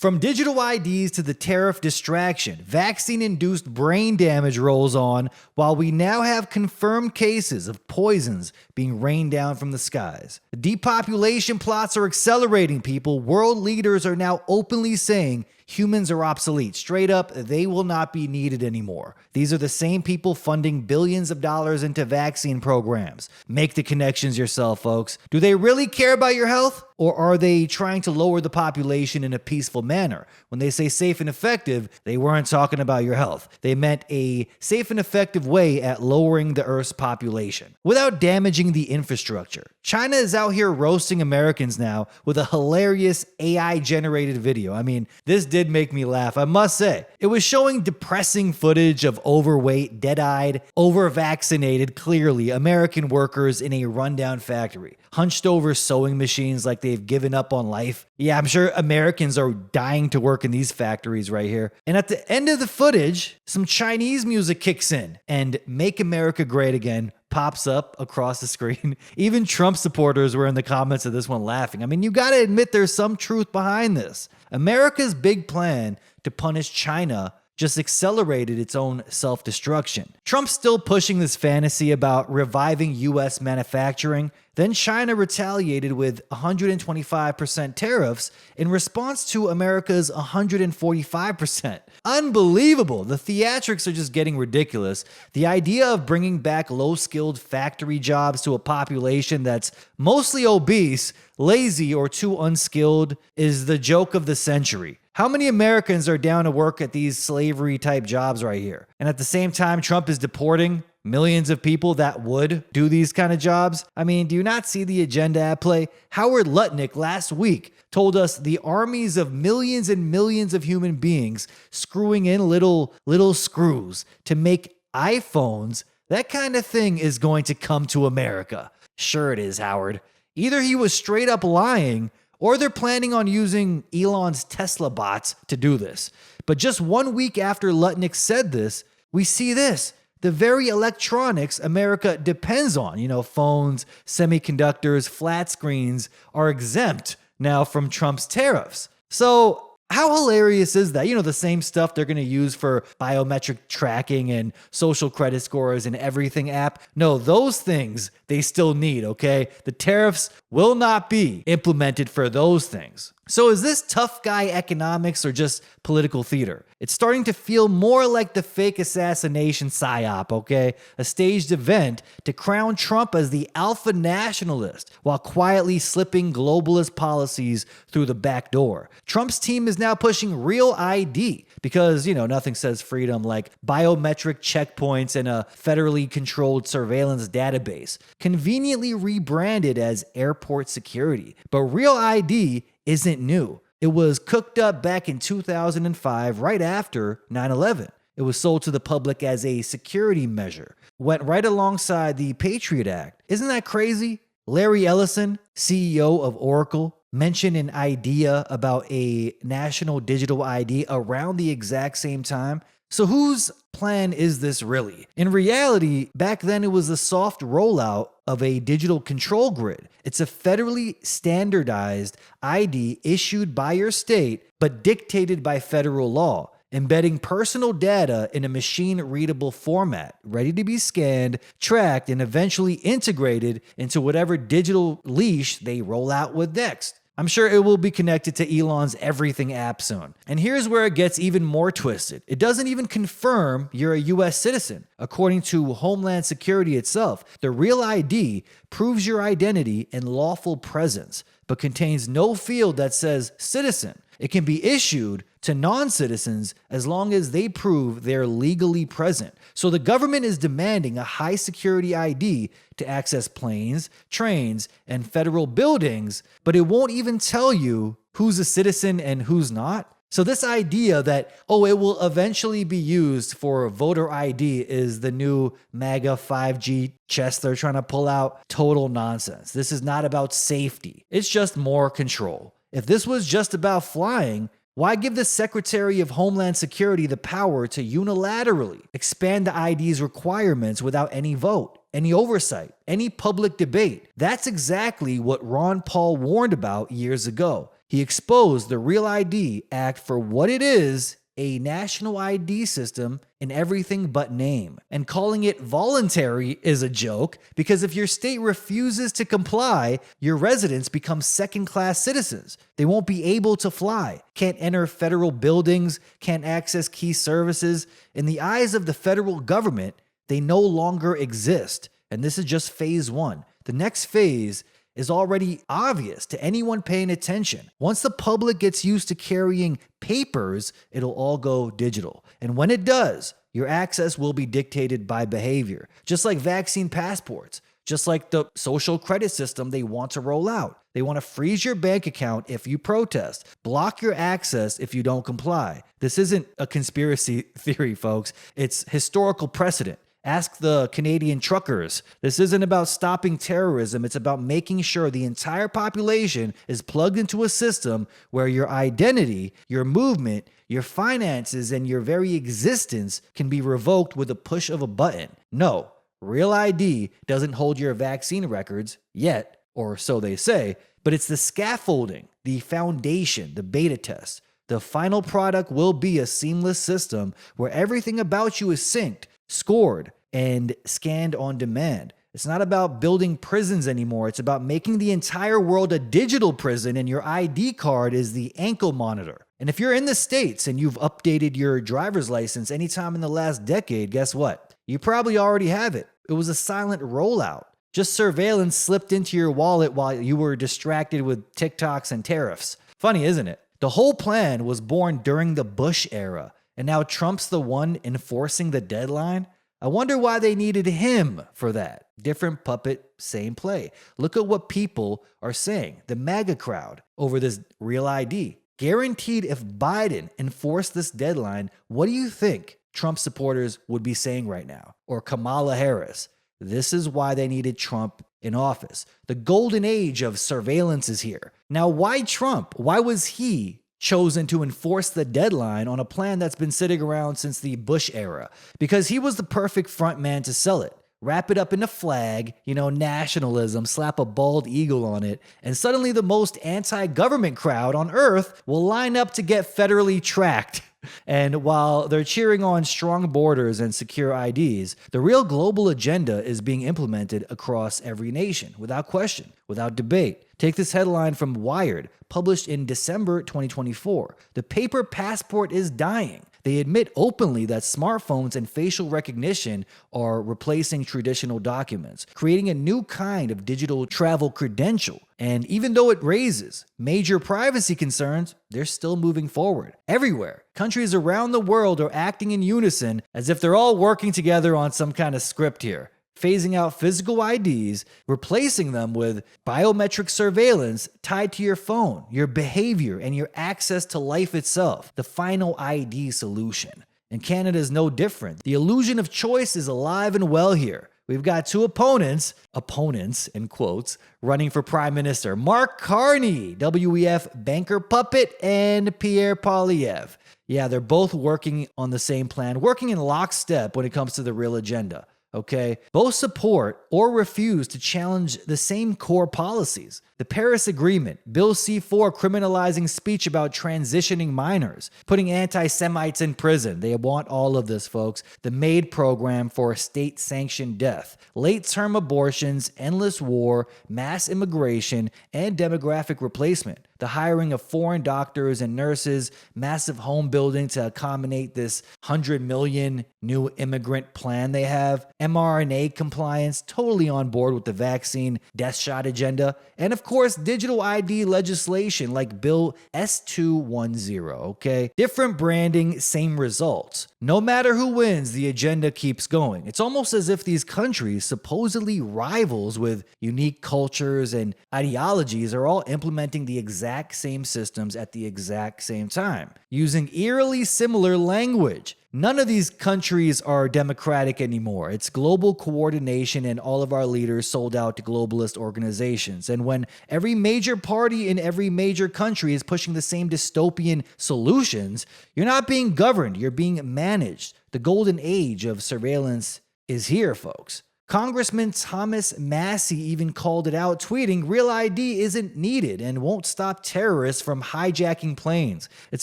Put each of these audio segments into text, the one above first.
From digital IDs to the tariff distraction, vaccine-induced brain damage rolls on, while we now have confirmed cases of poisons being rained down from the skies. Depopulation plots are accelerating, people. World leaders are now openly saying humans are obsolete. Straight up, they will not be needed anymore. These are the same people funding billions of dollars into vaccine programs. Make the connections yourself, folks. Do they really care about your health? Or are they trying to lower the population in a peaceful manner? When they say safe and effective, they weren't talking about your health. They meant a safe and effective way at lowering the Earth's population without damaging the infrastructure. China is out here roasting Americans now with a hilarious AI-generated video. I mean, this did make me laugh, I must say. It was showing depressing footage of overweight, dead-eyed, over-vaccinated, clearly American workers in a rundown factory, hunched over sewing machines like they've given up on life. Yeah, I'm sure Americans are dying to work in these factories right here. And at the end of the footage, some Chinese music kicks in and Make America Great Again pops up across the screen. Even Trump supporters were in the comments of this one laughing. I mean, you gotta admit there's some truth behind this. America's big plan to punish China just accelerated its own self-destruction. Trump's still pushing this fantasy about reviving US manufacturing. Then China retaliated with 125% tariffs in response to America's 145%. Unbelievable. The theatrics are just getting ridiculous. The idea of bringing back low-skilled factory jobs to a population that's mostly obese, lazy, or too unskilled is the joke of the century. How many Americans are down to work at these slavery-type jobs right here? And at the same time, Trump is deporting millions of people that would do these kind of jobs? I mean, do you not see the agenda at play? Howard Lutnick last week told us the armies of millions and millions of human beings screwing in little screws to make iPhones, that kind of thing is going to come to America. Sure it is, Howard. Either he was straight up lying, or they're planning on using Elon's Tesla bots to do this. But just 1 week after Lutnick said this, we see this. The very electronics America depends on, phones, semiconductors, flat screens, are exempt now from Trump's tariffs. So how hilarious is that? The same stuff they're going to use for biometric tracking and social credit scores and everything app. No, those things they still need, okay? The tariffs will not be implemented for those things. So is this tough guy economics or just political theater? It's starting to feel more like the fake assassination psyop, okay? A staged event to crown Trump as the alpha nationalist while quietly slipping globalist policies through the back door. Trump's team is now pushing real ID because, nothing says freedom like biometric checkpoints and a federally controlled surveillance database, conveniently rebranded as airport security. But real ID isn't new. It was cooked up back in 2005, right after 9/11. It was sold to the public as a security measure. Went right alongside the Patriot Act. Isn't that crazy? Larry Ellison, CEO of Oracle, mentioned an idea about a national digital ID around the exact same time. So whose plan is this really? In reality, back then it was a soft rollout of a digital control grid. It's a federally standardized ID issued by your state, but dictated by federal law, embedding personal data in a machine-readable format, ready to be scanned, tracked, and eventually integrated into whatever digital leash they roll out with next. I'm sure it will be connected to Elon's Everything app soon. And here's where it gets even more twisted. It doesn't even confirm you're a US citizen. According to Homeland Security itself, the Real ID proves your identity and lawful presence, but contains no field that says citizen. It can be issued to non-citizens as long as they prove they're legally present. So the government is demanding a high security ID to access planes, trains, and federal buildings, but it won't even tell you who's a citizen and who's not. So this idea that, it will eventually be used for voter ID is the new MAGA 5G chess they're trying to pull out. Total nonsense. This is not about safety. It's just more control. If this was just about flying, why give the Secretary of Homeland Security the power to unilaterally expand the ID's requirements without any vote, any oversight, any public debate? That's exactly what Ron Paul warned about years ago. He exposed the Real ID Act for what it is, a national ID system in everything but name. And calling it voluntary is a joke, because if your state refuses to comply, your residents become second-class citizens. They won't be able to fly, can't enter federal buildings, can't access key services. In the eyes of the federal government, they no longer exist. And this is just phase one. The next phase is already obvious to anyone paying attention. Once the public gets used to carrying papers, it'll all go digital. And when it does, your access will be dictated by behavior, just like vaccine passports, just like the social credit system they want to roll out. They want to freeze your bank account if you protest, block your access if you don't comply. This isn't a conspiracy theory, folks. It's historical precedent. Ask the Canadian truckers. This isn't about stopping terrorism. It's about making sure the entire population is plugged into a system where your identity, your movement, your finances, and your very existence can be revoked with a push of a button. No, Real ID doesn't hold your vaccine records yet, or so they say, but it's the scaffolding, the foundation, the beta test. The final product will be a seamless system where everything about you is synced, scored, and scanned on demand. It's not about building prisons anymore. It's about making the entire world a digital prison, and your ID card is the ankle monitor. And if you're in the States and you've updated your driver's license anytime in the last decade, guess what? You probably already have it. It was a silent rollout. Just surveillance slipped into your wallet while you were distracted with TikToks and tariffs. Funny, isn't it? The whole plan was born during the Bush era. And now Trump's the one enforcing the deadline? I wonder why they needed him for that. Different puppet, same play. Look at what people are saying, the MAGA crowd, over this Real ID. Guaranteed if Biden enforced this deadline, what do you think Trump supporters would be saying right now? Or Kamala Harris? This is why they needed Trump in office. The golden age of surveillance is here. Now, why Trump? Why was he chosen to enforce the deadline on a plan that's been sitting around since the Bush era? Because he was the perfect front man to sell it. Wrap it up in a flag, nationalism, slap a bald eagle on it, and suddenly the most anti-government crowd on earth will line up to get federally tracked. And while they're cheering on strong borders and secure IDs, the real global agenda is being implemented across every nation, without question, without debate. Take this headline from Wired, published in December 2024. The paper passport is dying. They admit openly that smartphones and facial recognition are replacing traditional documents, creating a new kind of digital travel credential. And even though it raises major privacy concerns, they're still moving forward. Everywhere, countries around the world are acting in unison as if they're all working together on some kind of script here. Phasing out physical IDs, replacing them with biometric surveillance tied to your phone, your behavior, and your access to life itself, the final ID solution. And Canada is no different. The illusion of choice is alive and well here. We've got two opponents in quotes, running for prime minister. Mark Carney, WEF banker puppet, and Pierre Poilievre. Yeah, they're both working on the same plan, working in lockstep when it comes to the real agenda. Okay? Both support or refuse to challenge the same core policies. The Paris Agreement, Bill C-4 criminalizing speech about transitioning minors, putting anti-Semites in prison. They want all of this, folks. The MAID program for state-sanctioned death, late-term abortions, endless war, mass immigration, and demographic replacement. The hiring of foreign doctors and nurses, massive home building to accommodate this 100 million new immigrant plan they have, mRNA compliance, totally on board with the vaccine death shot agenda, and of course, digital ID legislation like Bill S210, okay? Different branding, same results. No matter who wins, the agenda keeps going. It's almost as if these countries, supposedly rivals with unique cultures and ideologies, are all implementing the exact same systems at the exact same time, using eerily similar language. None of these countries are democratic anymore. It's global coordination, and all of our leaders sold out to globalist organizations. And when every major party in every major country is pushing the same dystopian solutions, you're not being governed, you're being managed. The golden age of surveillance is here, folks. Congressman Thomas Massey even called it out, tweeting, "Real ID isn't needed and won't stop terrorists from hijacking planes. It's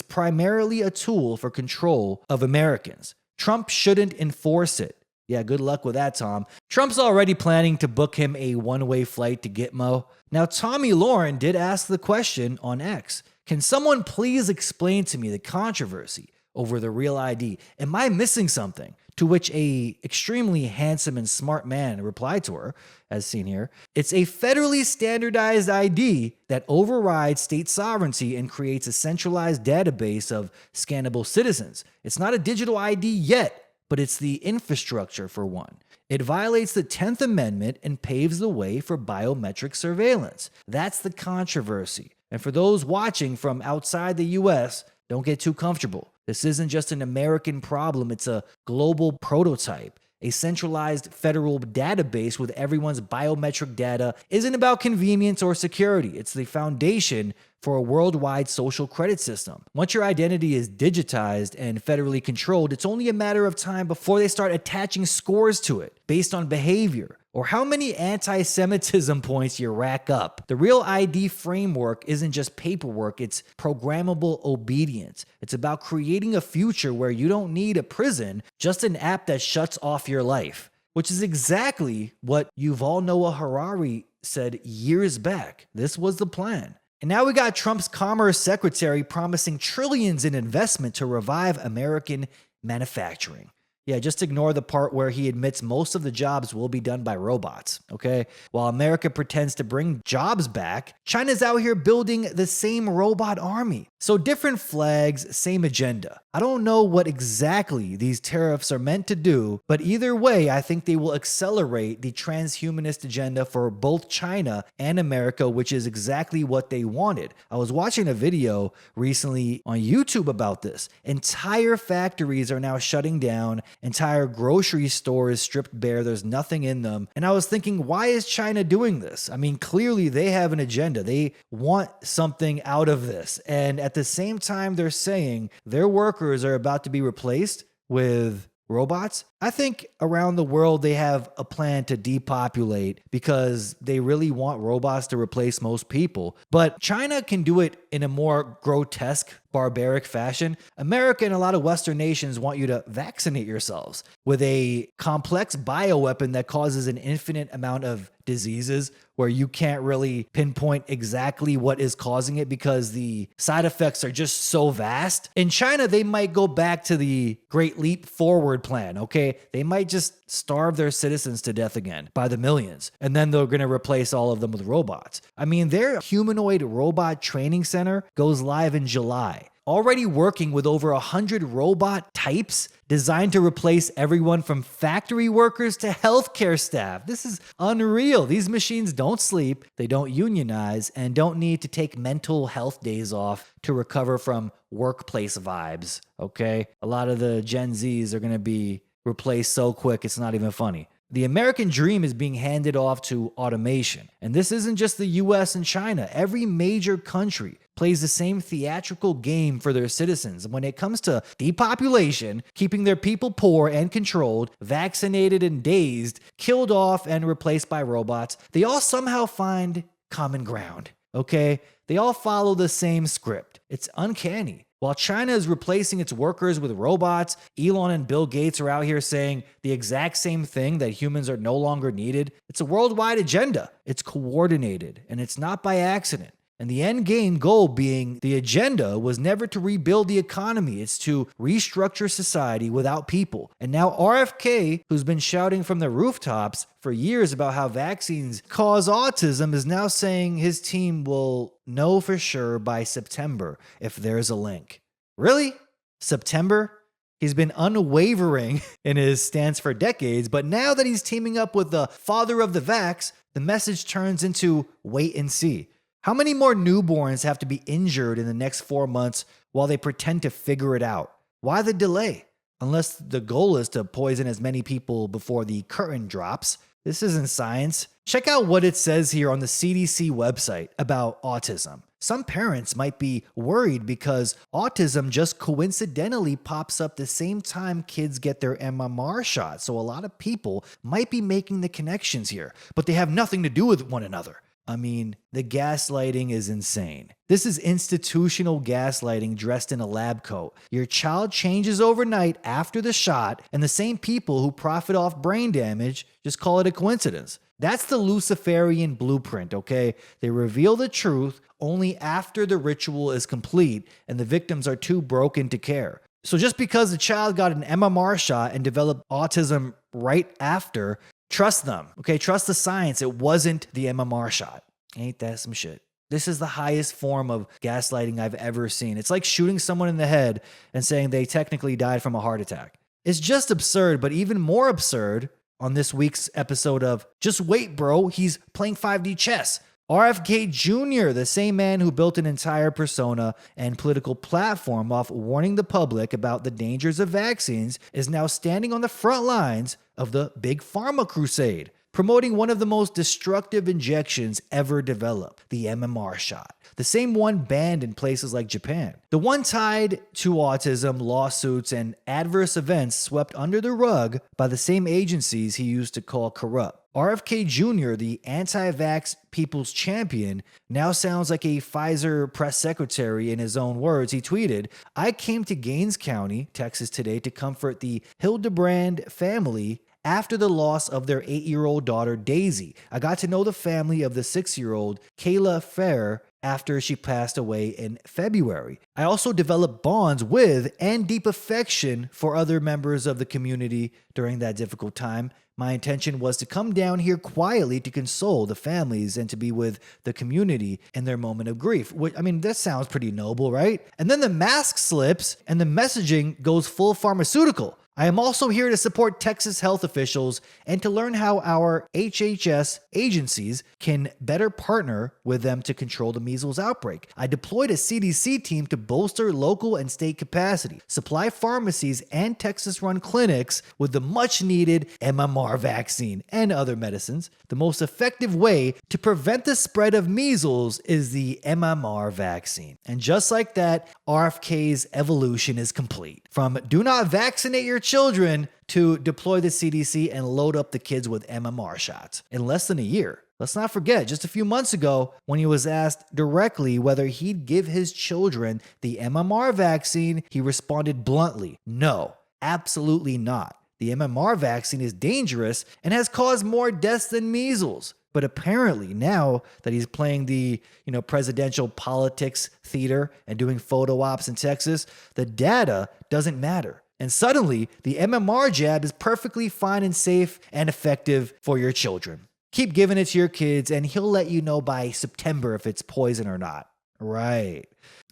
primarily a tool for control of Americans. Trump shouldn't enforce it." Yeah, good luck with that, Tom. Trump's already planning to book him a one-way flight to Gitmo. Now, Tommy Lauren did ask the question on X, "Can someone please explain to me the controversy over the Real ID? Am I missing something?" To which a extremely handsome and smart man replied to her, as seen here, "It's a federally standardized ID that overrides state sovereignty and creates a centralized database of scannable citizens. It's not a digital ID yet, but it's the infrastructure for one. It violates the 10th Amendment and paves the way for biometric surveillance. That's the controversy. And for those watching from outside the US, don't get too comfortable. This isn't just an American problem, it's a global prototype. A centralized federal database with everyone's biometric data isn't about convenience or security. It's the foundation for a worldwide social credit system. Once your identity is digitized and federally controlled, it's only a matter of time before they start attaching scores to it based on behavior or how many anti-Semitism points you rack up. The Real ID framework isn't just paperwork, it's programmable obedience. It's about creating a future where you don't need a prison, just an app that shuts off your life, which is exactly what Yuval Noah Harari said years back. This was the plan. And now we got Trump's Commerce Secretary promising trillions in investment to revive American manufacturing. Yeah, just ignore the part where he admits most of the jobs will be done by robots, okay? While America pretends to bring jobs back, China's out here building the same robot army. So different flags, same agenda. I don't know what exactly these tariffs are meant to do, but either way, I think they will accelerate the transhumanist agenda for both China and America, which is exactly what they wanted. I was watching a video recently on YouTube about this. Entire factories are now shutting down. Entire grocery stores stripped bare. There's nothing in them. And I was thinking, why is China doing this? I mean, clearly they have an agenda. They want something out of this. And at the same time, they're saying their workers are about to be replaced with robots. I think around the world they have a plan to depopulate because they really want robots to replace most people. But China can do it in a more grotesque, barbaric fashion. America and a lot of Western nations want you to vaccinate yourselves with a complex bioweapon that causes an infinite amount of diseases where you can't really pinpoint exactly what is causing it because the side effects are just so vast. In China, they might go back to the Great Leap Forward plan, okay? They might just starve their citizens to death again by the millions, and then they're going to replace all of them with robots. I mean, their humanoid robot training center goes live in July, already working with over 100 robot types designed to replace everyone from factory workers to healthcare staff. This is unreal. These machines don't sleep, they don't unionize, and don't need to take mental health days off to recover from workplace vibes, okay? A lot of the Gen Zs are going to be replaced so quick, it's not even funny. The American dream is being handed off to automation. And this isn't just the US and China. Every major country plays the same theatrical game for their citizens. When it comes to depopulation, keeping their people poor and controlled, vaccinated and dazed, killed off and replaced by robots, they all somehow find common ground, okay? They all follow the same script. It's uncanny. While China is replacing its workers with robots, Elon and Bill Gates are out here saying the exact same thing, that humans are no longer needed. It's a worldwide agenda. It's coordinated, and it's not by accident. And the end game goal being the agenda was never to rebuild the economy. It's to restructure society without people. And now RFK, who's been shouting from the rooftops for years about how vaccines cause autism, is now saying his team will know for sure by September if there's a link. Really? September? He's been unwavering in his stance for decades, but now that he's teaming up with the father of the vax, the message turns into wait and see. How many more newborns have to be injured in the next 4 months while they pretend to figure it out? Why the delay? Unless the goal is to poison as many people before the curtain drops. This isn't science. Check out what it says here on the CDC website about autism. Some parents might be worried because autism just coincidentally pops up the same time kids get their MMR shot. So a lot of people might be making the connections here, but they have nothing to do with one another. I mean, the gaslighting is insane. This is institutional gaslighting dressed in a lab coat. Your child changes overnight after the shot, and the same people who profit off brain damage just call it a coincidence. That's the Luciferian blueprint, okay? They reveal the truth only after the ritual is complete and the victims are too broken to care. So just because the child got an MMR shot and developed autism right after, trust them, okay? Trust the science. It wasn't the MMR shot. Ain't that some shit? This is the highest form of gaslighting I've ever seen. It's like shooting someone in the head and saying they technically died from a heart attack. It's just absurd, but even more absurd on this week's episode of Just Wait, Bro, He's Playing 5D Chess. RFK Jr., the same man who built an entire persona and political platform off warning the public about the dangers of vaccines, is now standing on the front lines of the big pharma crusade, promoting one of the most destructive injections ever developed, the MMR shot. The same one banned in places like Japan. The one tied to autism, lawsuits, and adverse events swept under the rug by the same agencies he used to call corrupt. RFK Jr., the anti-vax people's champion, now sounds like a Pfizer press secretary in his own words. He tweeted, "I came to Gaines County, Texas today to comfort the Hildebrand family after the loss of their 8-year-old daughter, Daisy. I got to know the family of the 6-year-old, Kayla Fair, after she passed away in February. I also developed bonds with and deep affection for other members of the community during that difficult time. My intention was to come down here quietly to console the families and to be with the community in their moment of grief." I mean, that sounds pretty noble, right? And then the mask slips and the messaging goes full pharmaceutical. "I am also here to support Texas health officials and to learn how our HHS agencies can better partner with them to control the measles outbreak. I deployed a CDC team to bolster local and state capacity, supply pharmacies and Texas-run clinics with the much-needed MMR vaccine and other medicines. The most effective way to prevent the spread of measles is the MMR vaccine." And just like that, RFK's evolution is complete. From do not vaccinate your children to deploy the CDC and load up the kids with MMR shots in less than a year. Let's not forget, just a few months ago, when he was asked directly whether he'd give his children the MMR vaccine, he responded bluntly, "No, absolutely not. The MMR vaccine is dangerous and has caused more deaths than measles." But apparently now that he's playing the, presidential politics theater and doing photo ops in Texas, the data doesn't matter. And suddenly, the MMR jab is perfectly fine and safe and effective for your children. Keep giving it to your kids and he'll let you know by September if it's poison or not. Right.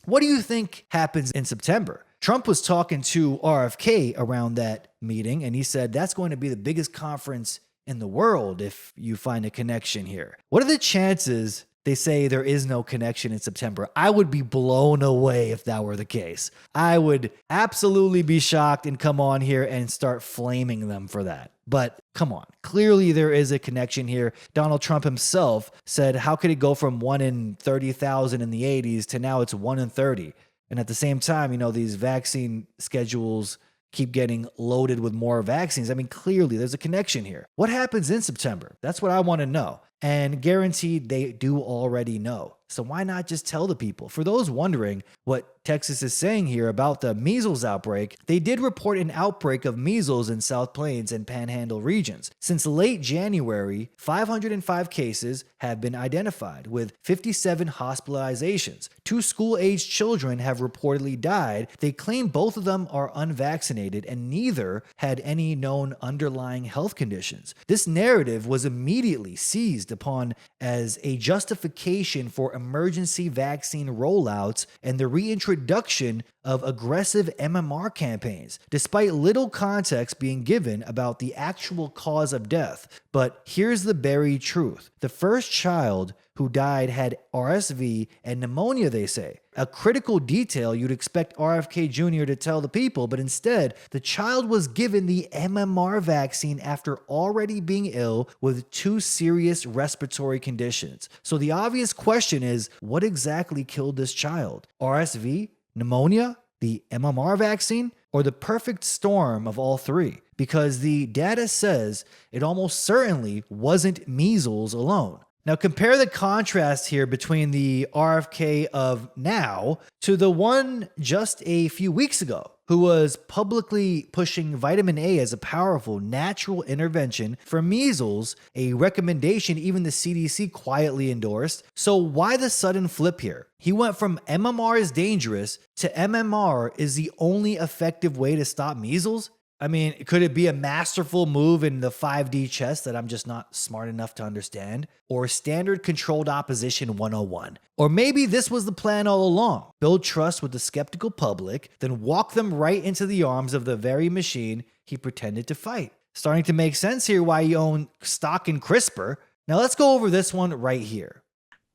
What do you think happens in September? Trump was talking to RFK around that meeting, and he said that's going to be the biggest conference in the world if you find a connection here. What are the chances they say there is no connection in September? I would be blown away if that were the case. I would absolutely be shocked and come on here and start flaming them for that. But come on, clearly there is a connection here. Donald Trump himself said, how could it go from 1 in 30,000 in the 80s to now it's 1 in 30? And at the same time, these vaccine schedules keep getting loaded with more vaccines. I mean, clearly there's a connection here. What happens in September? That's what I want to know. And guaranteed they do already know. So why not just tell the people? For those wondering what Texas is saying here about the measles outbreak, they did report an outbreak of measles in South Plains and Panhandle regions. Since late January, 505 cases have been identified, with 57 hospitalizations. 2 school-aged children have reportedly died. They claim both of them are unvaccinated and neither had any known underlying health conditions. This narrative was immediately seized upon as a justification for emergency vaccine rollouts and the reintroduction of aggressive MMR campaigns, despite little context being given about the actual cause of death. But here's the buried truth. The first child who died had RSV and pneumonia, they say. A critical detail you'd expect RFK Jr. to tell the people, but instead, the child was given the MMR vaccine after already being ill with 2 serious respiratory conditions. So the obvious question is, what exactly killed this child? RSV? Pneumonia? The MMR vaccine? Or the perfect storm of all 3? Because the data says it almost certainly wasn't measles alone. Now compare the contrast here between the RFK of now to the one just a few weeks ago, who was publicly pushing vitamin A as a powerful natural intervention for measles, a recommendation even the CDC quietly endorsed. So why the sudden flip here? He went from MMR is dangerous to MMR is the only effective way to stop measles? I mean, could it be a masterful move in the 5D chess that I'm just not smart enough to understand? Or standard controlled opposition 101? Or maybe this was the plan all along. Build trust with the skeptical public, then walk them right into the arms of the very machine he pretended to fight. Starting to make sense here why you own stock in CRISPR. Now let's go over this one right here.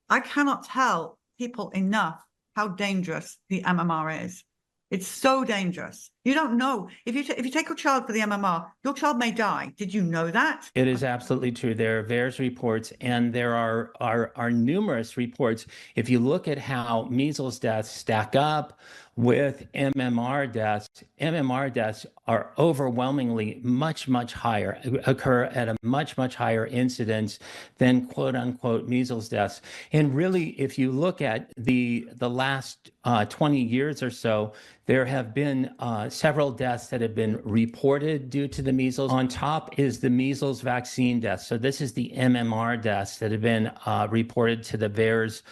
I cannot tell people enough how dangerous the MMR is. It's so dangerous. You don't know. If you take your child for the MMR, your child may die. Did you know that? It is absolutely true. There are VAERS reports, and there are numerous reports. If you look at how measles deaths stack up with MMR deaths are overwhelmingly much higher, occur at a much higher incidence than quote unquote measles deaths. And really, if you look at the last 20 years or so, there have been several deaths that have been reported due to the measles. On top is the measles vaccine deaths. So this is the MMR deaths that have been reported to the VAERS,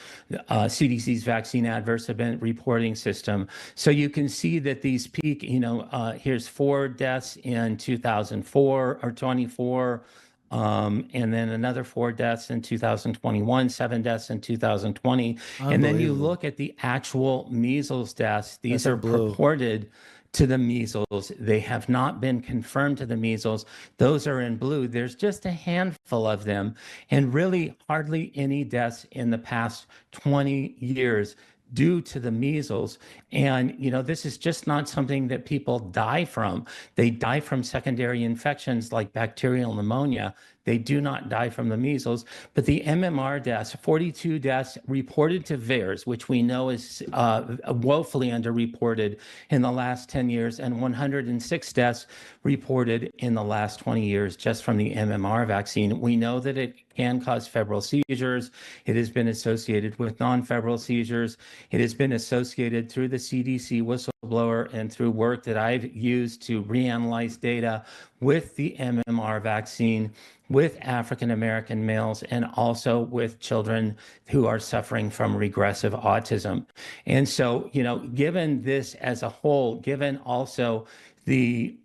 CDC's vaccine adverse event reporting system. So you can see that these peak, here's 4 deaths in 2004 or 24. And then another 4 deaths in 2021, 7 deaths in 2020. And then you look at the actual measles deaths. These are purported to the measles. They have not been confirmed to the measles. Those are in blue. There's just a handful of them, and really hardly any deaths in the past 20 years due to the measles. And, this is just not something that people die from. They die from secondary infections like bacterial pneumonia. They do not die from the measles. But the MMR deaths, 42 deaths reported to VAERS, which we know is woefully underreported in the last 10 years, and 106 deaths reported in the last 20 years just from the MMR vaccine. We know that it can cause febrile seizures. It has been associated with non-febrile seizures. It has been associated through the CDC whistleblower and through work that I've used to reanalyze data with the MMR vaccine, with African-American males, and also with children who are suffering from regressive autism. And so, given this as a whole, given also the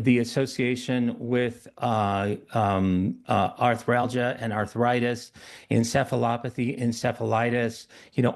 association with arthralgia and arthritis, encephalopathy, encephalitis,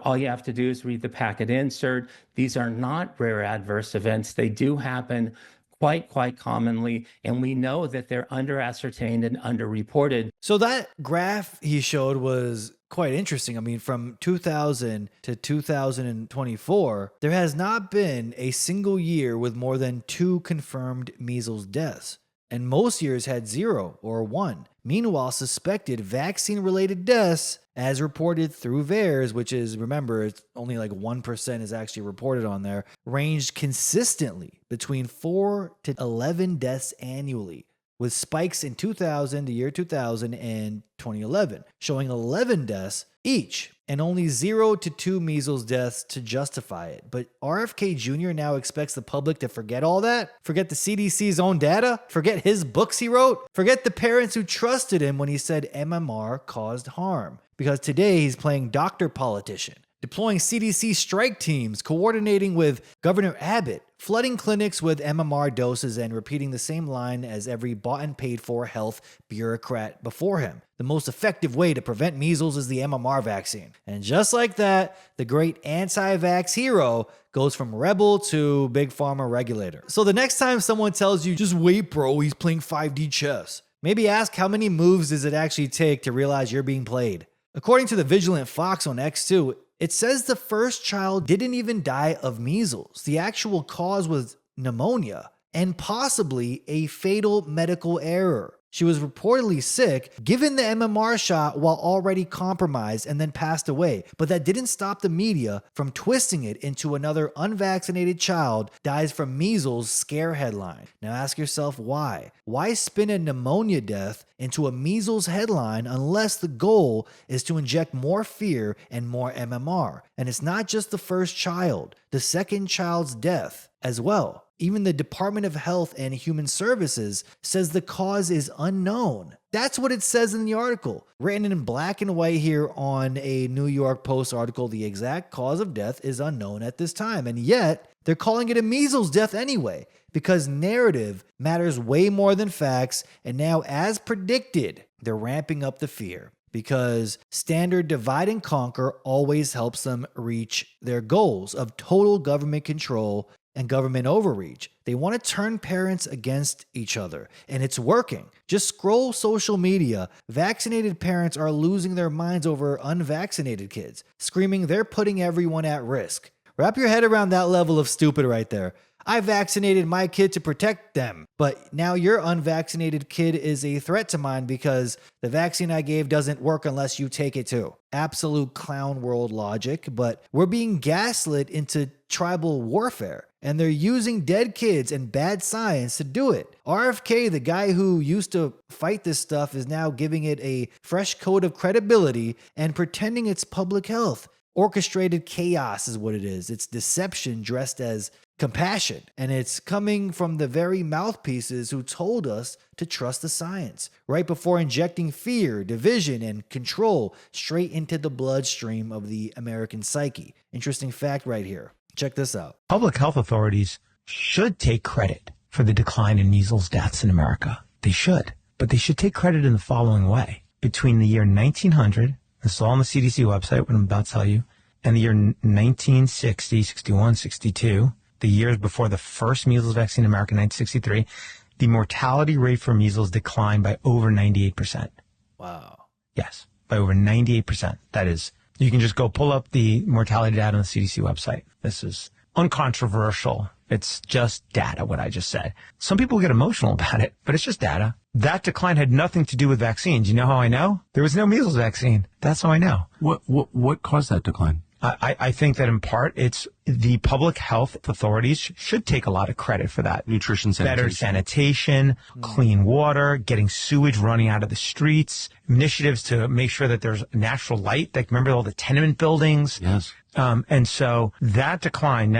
all you have to do is read the packet insert. These are not rare adverse events. They do happen quite commonly, and we know that they're under-ascertained and under-reported. So that graph he showed was quite interesting. I mean, from 2000 to 2024, there has not been a single year with more than 2 confirmed measles deaths, and most years had 0 or 1. Meanwhile, suspected vaccine-related deaths, as reported through VAERS, which is, remember, it's only like 1% is actually reported on there, ranged consistently between 4 to 11 deaths annually, with spikes in 2000, the year 2000, and 2011, showing 11 deaths each, and only 0 to 2 measles deaths to justify it. But RFK Jr. now expects the public to forget all that? Forget the CDC's own data? Forget his books he wrote? Forget the parents who trusted him when he said MMR caused harm? Because today he's playing doctor politician, deploying CDC strike teams, coordinating with Governor Abbott, flooding clinics with MMR doses, and repeating the same line as every bought and paid for health bureaucrat before him. The most effective way to prevent measles is the MMR vaccine. And just like that, the great anti-vax hero goes from rebel to big pharma regulator. So the next time someone tells you, just wait bro, he's playing 5D chess, maybe ask how many moves does it actually take to realize you're being played. According to the Vigilant Fox on X2, it says the first child didn't even die of measles. The actual cause was pneumonia and possibly a fatal medical error. She was reportedly sick, given the MMR shot while already compromised, and then passed away. But that didn't stop the media from twisting it into another unvaccinated child dies from measles scare headline. Now ask yourself why. Why spin a pneumonia death into a measles headline unless the goal is to inject more fear and more MMR? And it's not just the first child, the second child's death as well. Even the Department of Health and Human Services says the cause is unknown. That's what it says in the article. Written in black and white here on a New York Post article, the exact cause of death is unknown at this time. And yet, they're calling it a measles death anyway, because narrative matters way more than facts. And now, as predicted, they're ramping up the fear, because standard divide and conquer always helps them reach their goals of total government control and government overreach. They want to turn parents against each other, and it's working. Just scroll social media. Vaccinated parents are losing their minds over unvaccinated kids, screaming they're putting everyone at risk. Wrap your head around that level of stupid right there. I vaccinated my kid to protect them, but now your unvaccinated kid is a threat to mine because the vaccine I gave doesn't work unless you take it too. Absolute clown world logic, but we're being gaslit into tribal warfare, and they're using dead kids and bad science to do it. RFK, the guy who used to fight this stuff, is now giving it a fresh coat of credibility and pretending it's public health. Orchestrated chaos is what it is. It's deception dressed as compassion, and it's coming from the very mouthpieces who told us to trust the science, right before injecting fear, division, and control straight into the bloodstream of the American psyche. Interesting fact right here. Check this out. Public health authorities should take credit for the decline in measles deaths in America. They should, but they should take credit in the following way. Between the year 1900, this is all on the CDC website, what I'm about to tell you, and the year 1960, 61, 62, the years before the first measles vaccine in America, 1963, the mortality rate for measles declined by over 98%. Wow. Yes, by over 98%. That is, you can just go pull up the mortality data on the CDC website. This is uncontroversial. It's just data, what I just said. Some people get emotional about it, but it's just data. That decline had nothing to do with vaccines. You know how I know? There was no measles vaccine. That's how I know. What caused that decline? I think that in part it's the public health authorities should take a lot of credit for that. Nutrition, sanitation. Better sanitation, clean water, getting sewage running out of the streets, initiatives to make sure that there's natural light. Like, remember all the tenement buildings? Yes. And so that decline,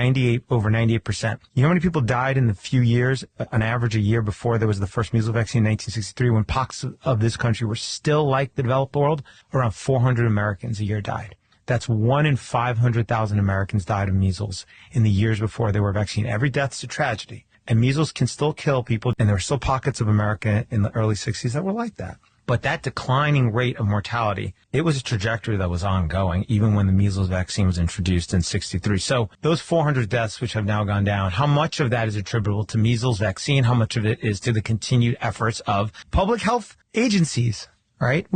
over 98%. You know how many people died in the few years, on average a year before there was the first measles vaccine in 1963, when pockets of this country were still like the developed world? Around 400 Americans a year died. That's 1 in 500,000 Americans died of measles in the years before they were vaccinated. Every death's a tragedy. And measles can still kill people. And there were still pockets of America in the early 60s that were like that. But that declining rate of mortality, it was a trajectory that was ongoing, even when the measles vaccine was introduced in 63. So those 400 deaths, which have now gone down, how much of that is attributable to measles vaccine? How much of it is to the continued efforts of public health agencies? Right?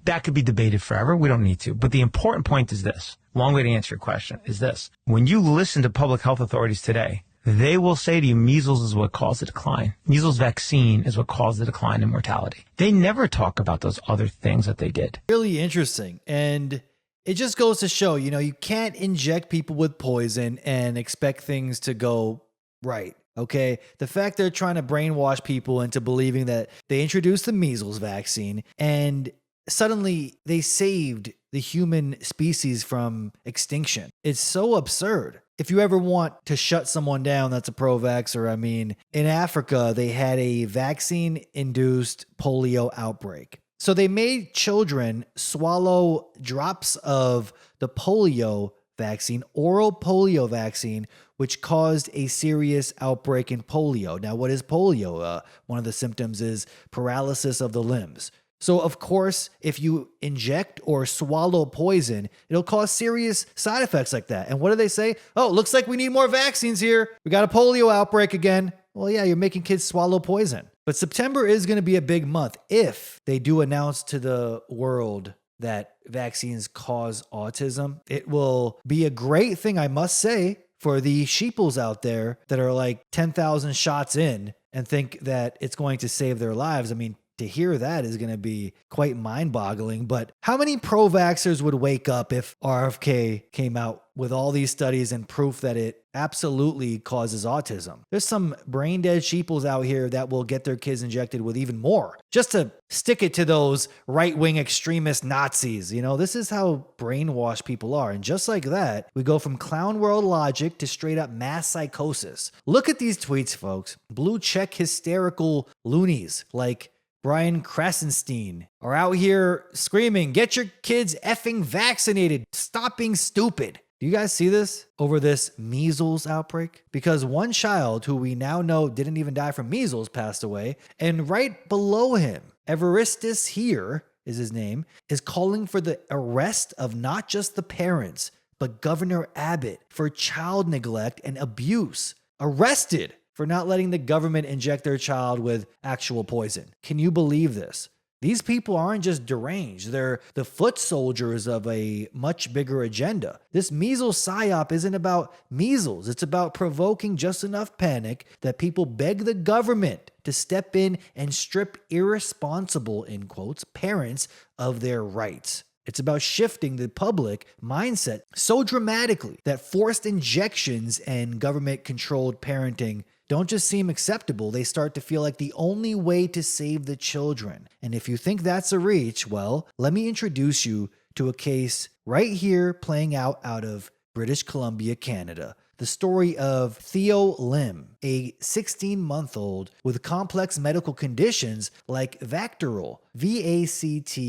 That could be debated forever. We don't need to. But the important point is this. Long way to answer your question is this. When you listen to public health authorities today, they will say to you, measles is what caused the decline. Measles vaccine is what caused the decline in mortality. They never talk about those other things that they did. Really interesting. And it just goes to show, you can't inject people with poison and expect things to go right. Okay, the fact they're trying to brainwash people into believing that they introduced the measles vaccine and suddenly they saved the human species from extinction. It's so absurd. If you ever want to shut someone down that's a pro-vaxxer, in Africa, they had a vaccine-induced polio outbreak. So they made children swallow drops of the polio vaccine, oral polio vaccine, which caused a serious outbreak in polio. Now, what is polio? One of the symptoms is paralysis of the limbs. So, of course, if you inject or swallow poison, it'll cause serious side effects like that. And what do they say? Oh, looks like we need more vaccines here. We got a polio outbreak again. Well, yeah, you're making kids swallow poison. But September is going to be a big month if they do announce to the world that vaccines cause autism. It will be a great thing, I must say, for the sheeples out there that are like 10,000 shots in and think that it's going to save their lives. I mean, to hear that is going to be quite mind-boggling. But how many pro-vaxxers would wake up if RFK came out with all these studies and proof that it absolutely causes autism? There's some brain-dead sheeples out here that will get their kids injected with even more, just to stick it to those right-wing extremist Nazis. You know, this is how brainwashed people are. And just like that, we go from clown world logic to straight-up mass psychosis. Look at these tweets, folks. Blue check hysterical loonies like Brian Krasenstein are out here screaming, get your kids effing vaccinated. Stop being stupid. Do you guys see this over this measles outbreak? Because one child who we now know didn't even die from measles passed away. And right below him, Everestus here is his name, is calling for the arrest of not just the parents, but Governor Abbott for child neglect and abuse. Arrested for not letting the government inject their child with actual poison. Can you believe this? These people aren't just deranged. They're the foot soldiers of a much bigger agenda. This measles psyop isn't about measles. It's about provoking just enough panic that people beg the government to step in and strip irresponsible, in quotes, parents of their rights. It's about shifting the public mindset so dramatically that forced injections and government-controlled parenting don't just seem acceptable, they start to feel like the only way to save the children. And if you think that's a reach, well, let me introduce you to a case right here playing out of British Columbia, Canada. The story of Theo Lim, a 16-month-old with complex medical conditions like Vacterl, VACTERL,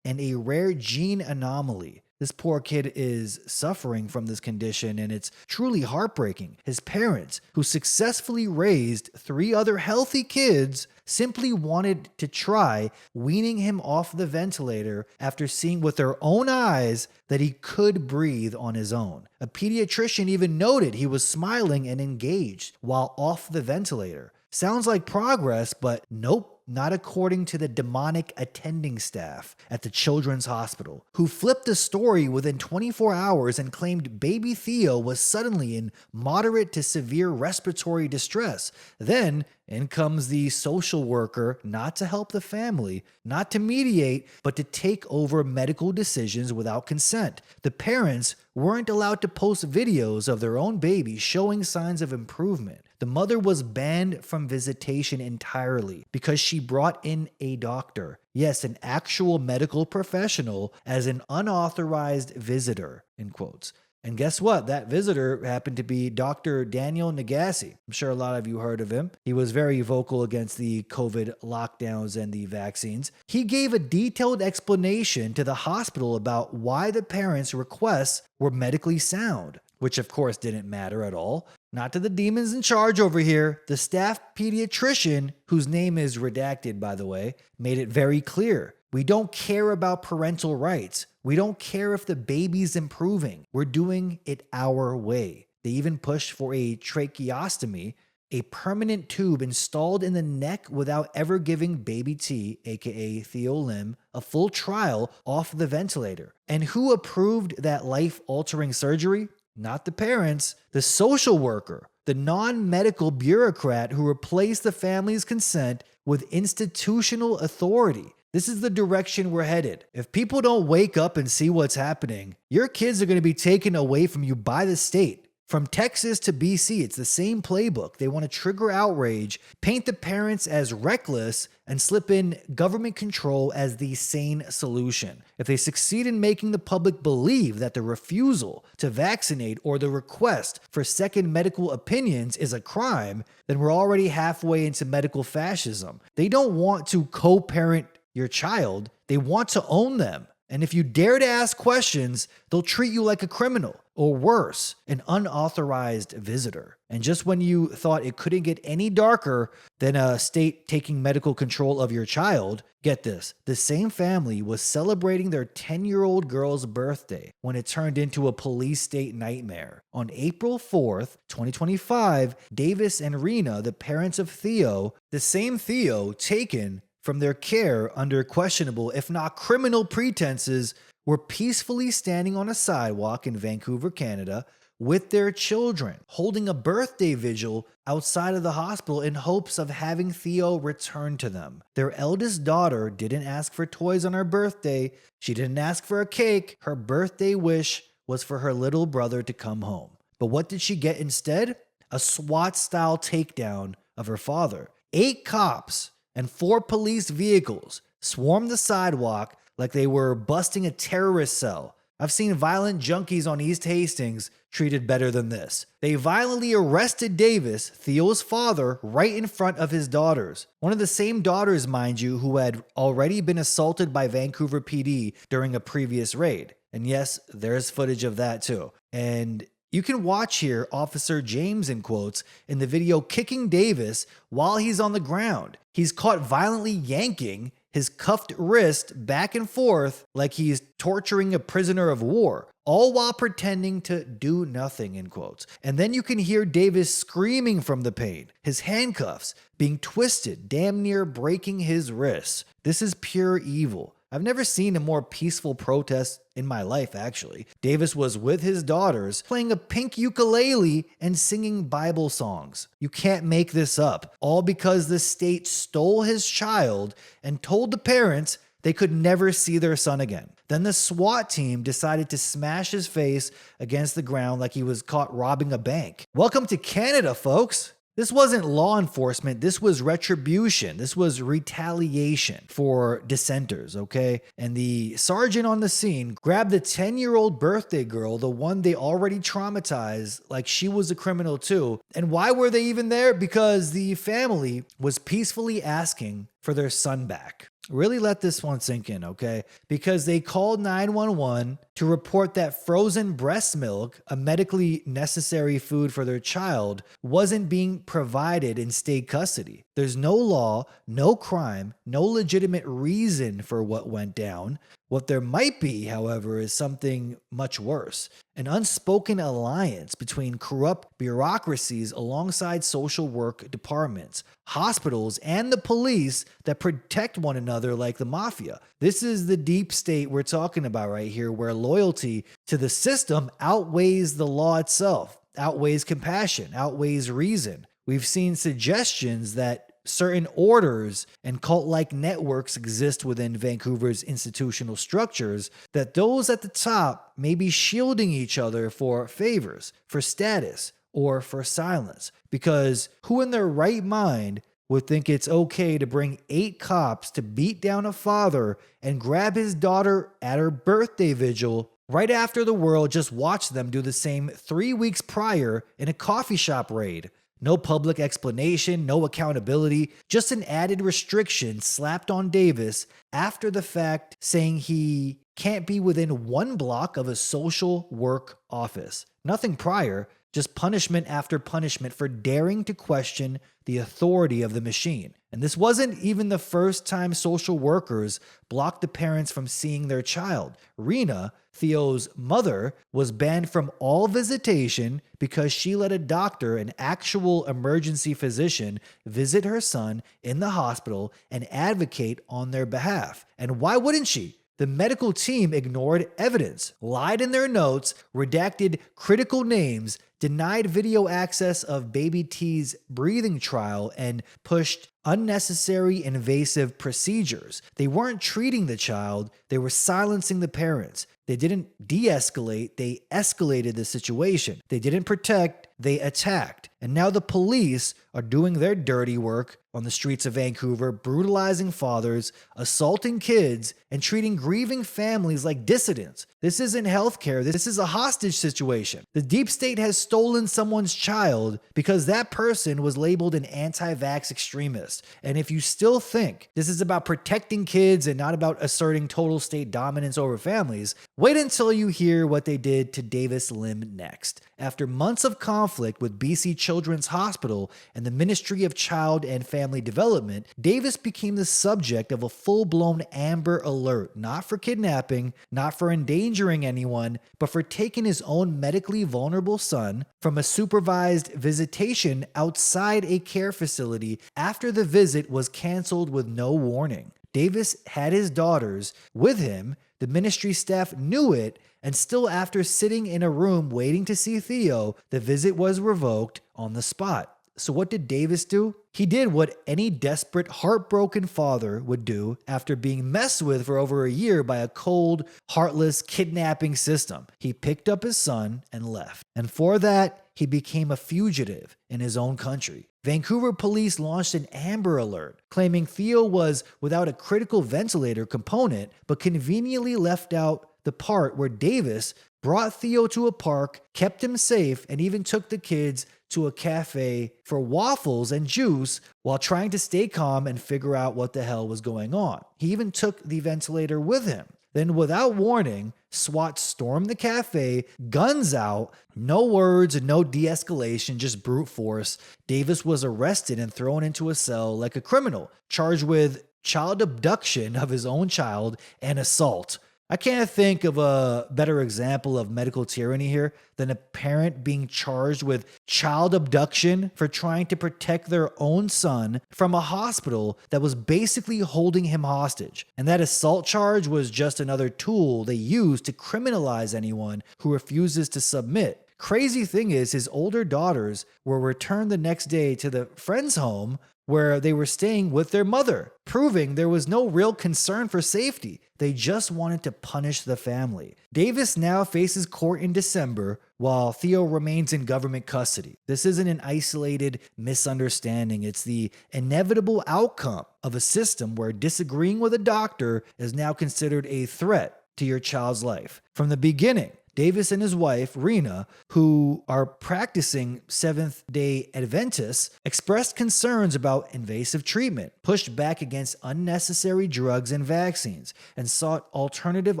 and a rare gene anomaly. This poor kid is suffering from this condition, and it's truly heartbreaking. His parents, who successfully raised 3 other healthy kids, simply wanted to try weaning him off the ventilator after seeing with their own eyes that he could breathe on his own. A pediatrician even noted he was smiling and engaged while off the ventilator. Sounds like progress, but nope. Not according to the demonic attending staff at the Children's Hospital, who flipped the story within 24 hours and claimed baby Theo was suddenly in moderate to severe respiratory distress. Then in comes the social worker, not to help the family, not to mediate, but to take over medical decisions without consent. The parents weren't allowed to post videos of their own baby showing signs of improvement. The mother was banned from visitation entirely because she brought in a doctor. Yes, an actual medical professional as an unauthorized visitor, in quotes. And guess what? That visitor happened to be Dr. Daniel Nagase. I'm sure a lot of you heard of him. He was very vocal against the COVID lockdowns and the vaccines. He gave a detailed explanation to the hospital about why the parents' requests were medically sound, which of course didn't matter at all. Not to the demons in charge over here. The staff pediatrician, whose name is redacted by the way, made it very clear. We don't care about parental rights. We don't care if the baby's improving. We're doing it our way. They even pushed for a tracheostomy, a permanent tube installed in the neck without ever giving baby T, aka Theo Lim, a full trial off the ventilator. And who approved that life-altering surgery? Not the parents, the social worker, the non-medical bureaucrat who replaced the family's consent with institutional authority. This is the direction we're headed. If people don't wake up and see what's happening, your kids are going to be taken away from you by the state. From Texas to BC, it's the same playbook. They want to trigger outrage, paint the parents as reckless, and slip in government control as the sane solution. If they succeed in making the public believe that the refusal to vaccinate or the request for second medical opinions is a crime, then we're already halfway into medical fascism. They don't want to co-parent your child, they want to own them. And if you dare to ask questions, they'll treat you like a criminal, or worse, an unauthorized visitor. And just when you thought it couldn't get any darker than a state taking medical control of your child, get this, the same family was celebrating their 10-year-old girl's birthday when it turned into a police state nightmare. On April 4th, 2025, Davis and Rena, the parents of Theo, the same Theo taken from their care under questionable, if not criminal pretenses, were peacefully standing on a sidewalk in Vancouver, Canada, with their children, holding a birthday vigil outside of the hospital in hopes of having Theo return to them. Their eldest daughter didn't ask for toys on her birthday. She didn't ask for a cake. Her birthday wish was for her little brother to come home. But what did she get instead? A SWAT-style takedown of her father. 8 cops and 4 police vehicles swarmed the sidewalk like they were busting a terrorist cell. I've seen violent junkies on East Hastings treated better than this. They violently arrested Davis, Theo's father, right in front of his daughters. One of the same daughters, mind you, who had already been assaulted by Vancouver PD during a previous raid. And yes, there's footage of that too. And you can watch here Officer James, in quotes, in the video kicking Davis while he's on the ground. He's caught violently yanking his cuffed wrist back and forth like he's torturing a prisoner of war, all while pretending to do nothing, in quotes. And then you can hear Davis screaming from the pain, his handcuffs being twisted, damn near breaking his wrists. This is pure evil. I've never seen a more peaceful protest in my life, actually. Davis was with his daughters, playing a pink ukulele and singing Bible songs. You can't make this up, all because the state stole his child and told the parents they could never see their son again. Then the SWAT team decided to smash his face against the ground like he was caught robbing a bank. Welcome to Canada, folks. This wasn't law enforcement. This was retribution. This was retaliation for dissenters, okay? And the sergeant on the scene grabbed the 10-year-old birthday girl, the one they already traumatized, like she was a criminal too. And why were they even there? Because the family was peacefully asking for their son back. Really let this one sink in, okay? Because they called 911 to report that frozen breast milk, a medically necessary food for their child, wasn't being provided in state custody. There's no law, no crime, no legitimate reason for what went down. What there might be, however, is something much worse. An unspoken alliance between corrupt bureaucracies alongside social work departments, hospitals, and the police that protect one another like the mafia. This is the deep state we're talking about right here, where loyalty to the system outweighs the law itself, outweighs compassion, outweighs reason. We've seen suggestions that certain orders and cult-like networks exist within Vancouver's institutional structures, that those at the top may be shielding each other for favors, for status, or for silence. Because who in their right mind would think it's okay to bring 8 cops to beat down a father and grab his daughter at her birthday vigil right after the world just watched them do the same 3 weeks prior in a coffee shop raid? No public explanation, no accountability, just an added restriction slapped on Davis after the fact, saying he can't be within 1 block of a social work office. Nothing prior, just punishment after punishment for daring to question the authority of the machine. And this wasn't even the first time social workers blocked the parents from seeing their child. Rena, Theo's mother, was banned from all visitation because she let a doctor, an actual emergency physician, visit her son in the hospital and advocate on their behalf. And why wouldn't she? The medical team ignored evidence, lied in their notes, redacted critical names, denied video access of baby T's breathing trial, and pushed unnecessary invasive procedures. They weren't treating the child, they were silencing the parents. They didn't de-escalate, they escalated the situation. They didn't protect, they attacked. And now the police are doing their dirty work on the streets of Vancouver, brutalizing fathers, assaulting kids, and treating grieving families like dissidents. This isn't healthcare, this is a hostage situation. The deep state has stolen someone's child because that person was labeled an anti-vax extremist. And if you still think this is about protecting kids and not about asserting total state dominance over families, wait until you hear what they did to Davis Lim next. After months of conflict with BC Children's Hospital and the Ministry of Child and Family Development, Davis became the subject of a full-blown Amber Alert, not for kidnapping, not for endangering anyone, but for taking his own medically vulnerable son from a supervised visitation outside a care facility after the visit was canceled with no warning. Davis had his daughters with him. The ministry staff knew it, and still after sitting in a room waiting to see Theo, the visit was revoked on the spot. So what did Davis do? He did what any desperate, heartbroken father would do after being messed with for over a year by a cold, heartless kidnapping system. He picked up his son and left. And for that, he became a fugitive in his own country. Vancouver police launched an Amber Alert, claiming Theo was without a critical ventilator component, but conveniently left out the part where Davis brought Theo to a park, kept him safe, and even took the kids to a cafe for waffles and juice while trying to stay calm and figure out what the hell was going on. He even took the ventilator with him. Then, without warning, SWAT stormed the cafe, guns out, no words and no de-escalation, just brute force. Davis was arrested and thrown into a cell like a criminal, charged with child abduction of his own child and assault. I can't think of a better example of medical tyranny here than a parent being charged with child abduction for trying to protect their own son from a hospital that was basically holding him hostage. And that assault charge was just another tool they used to criminalize anyone who refuses to submit. Crazy thing is, his older daughters were returned the next day to the friend's home where they were staying with their mother, proving there was no real concern for safety. They just wanted to punish the family. Davis now faces court in December while Theo remains in government custody. This isn't an isolated misunderstanding. It's the inevitable outcome of a system where disagreeing with a doctor is now considered a threat to your child's life. From the beginning, Davis and his wife, Rena, who are practicing Seventh-day Adventists, expressed concerns about invasive treatment, pushed back against unnecessary drugs and vaccines, and sought alternative